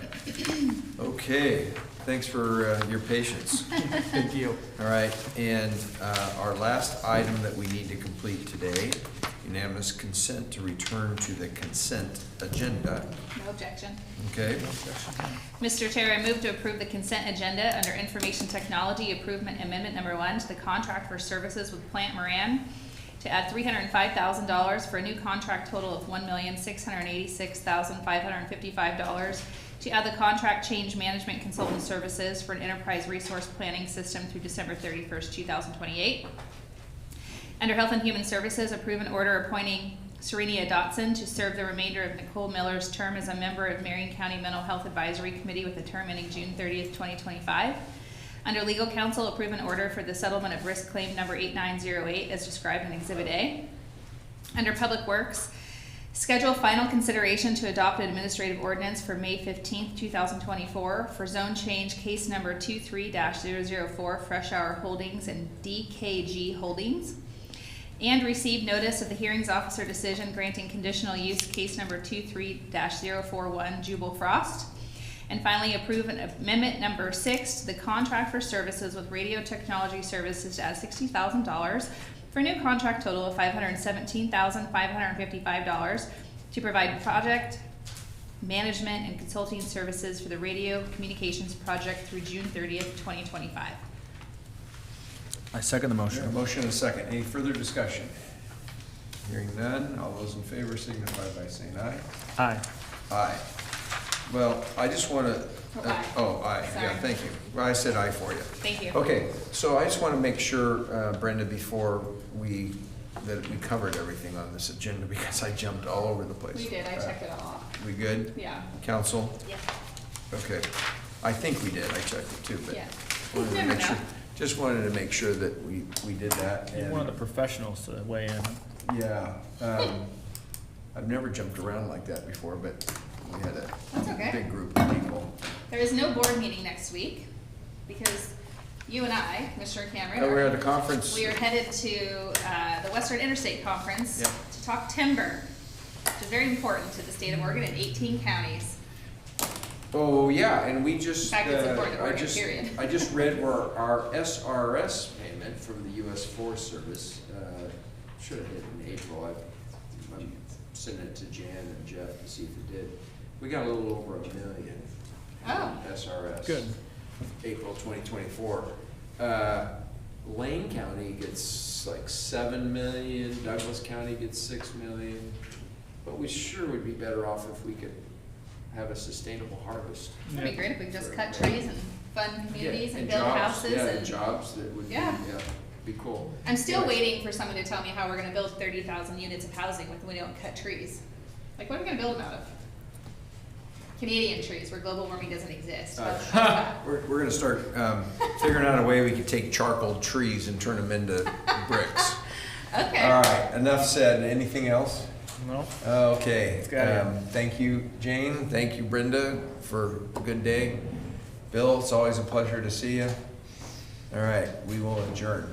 Okay, thanks for your patience. Thank you. All right, and our last item that we need to complete today, unanimous consent to return to the consent agenda. No objection. Okay. Mr. Chair, I move to approve the consent agenda under Information Technology Improvement Amendment number 1 to the contract for services with Plant Marion to add $305,000 for a new contract total of $1,686,555 to add the contract change management consultant services for an enterprise resource planning system through December 31st, 2028. Under Health and Human Services, approve an order appointing Serenia Dotson to serve the remainder of Nicole Miller's term as a member of Marion County Mental Health Advisory Committee with a term ending June 30th, 2025. Under Legal Counsel, approve an order for the settlement of risk claim number 8908 as described in Exhibit A. Under Public Works, schedule final consideration to adopt an administrative ordinance for May 15th, 2024 for zone change case number 23-004 Fresh Hour Holdings and DKG Holdings. And receive notice of the hearings officer decision granting conditional use case number 23-041 Jubal Frost. And finally, approve an amendment number 6 to the contract for services with Radio Technology Services to add $60,000 for a new contract total of $517,555 to provide project management and consulting services for the radio communications project through June 30th, 2025. I second the motion. A motion and a second. Any further discussion? Hearing none, all those in favor signify by saying aye. Aye. Aye. Well, I just want to, aye. Aye, Sorry. yeah, thank you. Well, I said aye for you. Thank you. Okay, so I just want to make sure, Brenda, before we that we covered everything on this agenda because I jumped all over the place. We did, I checked it all off. We good? Yeah. Council? Yeah. Okay. I think we did. I checked it too, but. Yeah. wanted to Never make know. sure- Just wanted to make sure that we did that. You're and- one of the professionals to weigh in. Yeah. I've never jumped around like that before, but we had That's a okay. big group of people. There is no board meeting next week because you and I, Mr. Cameron. Oh, we're at a conference. We are headed to the Western Interstate Conference Yeah. to talk timber, which is very important to the state of Oregon in 18 counties. Oh, yeah, and we just, In fact, it's important to I Oregon, just, period. I just read where our SRS payment from the US Forest Service, should have hit in April. I'm sending it to Jan and Jeff to see if it did. We got a little over $1 million. Oh. SRS. Good. April 2024. Lane County gets like 7 million, Douglas County gets 6 million. But we sure would be better off if we could have a sustainable harvest. It'd be great if we could just for cut everybody. trees and fund communities Yeah, and build jobs, houses yeah, and. jobs that would be, Yeah. be cool. I'm still Anyway. waiting for someone to tell me how we're gonna build 30,000 units of housing when we don't cut trees. Like, what are we gonna build them out of? Canadian trees, where global warming doesn't exist. We're gonna start figuring out a way we could take charcoal trees and turn them into bricks. Okay. All right, enough said. Anything else? No? Okay. got it. Thank you, Jane. Thank you, Brenda, for a good day. Bill, it's always a pleasure to see you. All right, we will adjourn.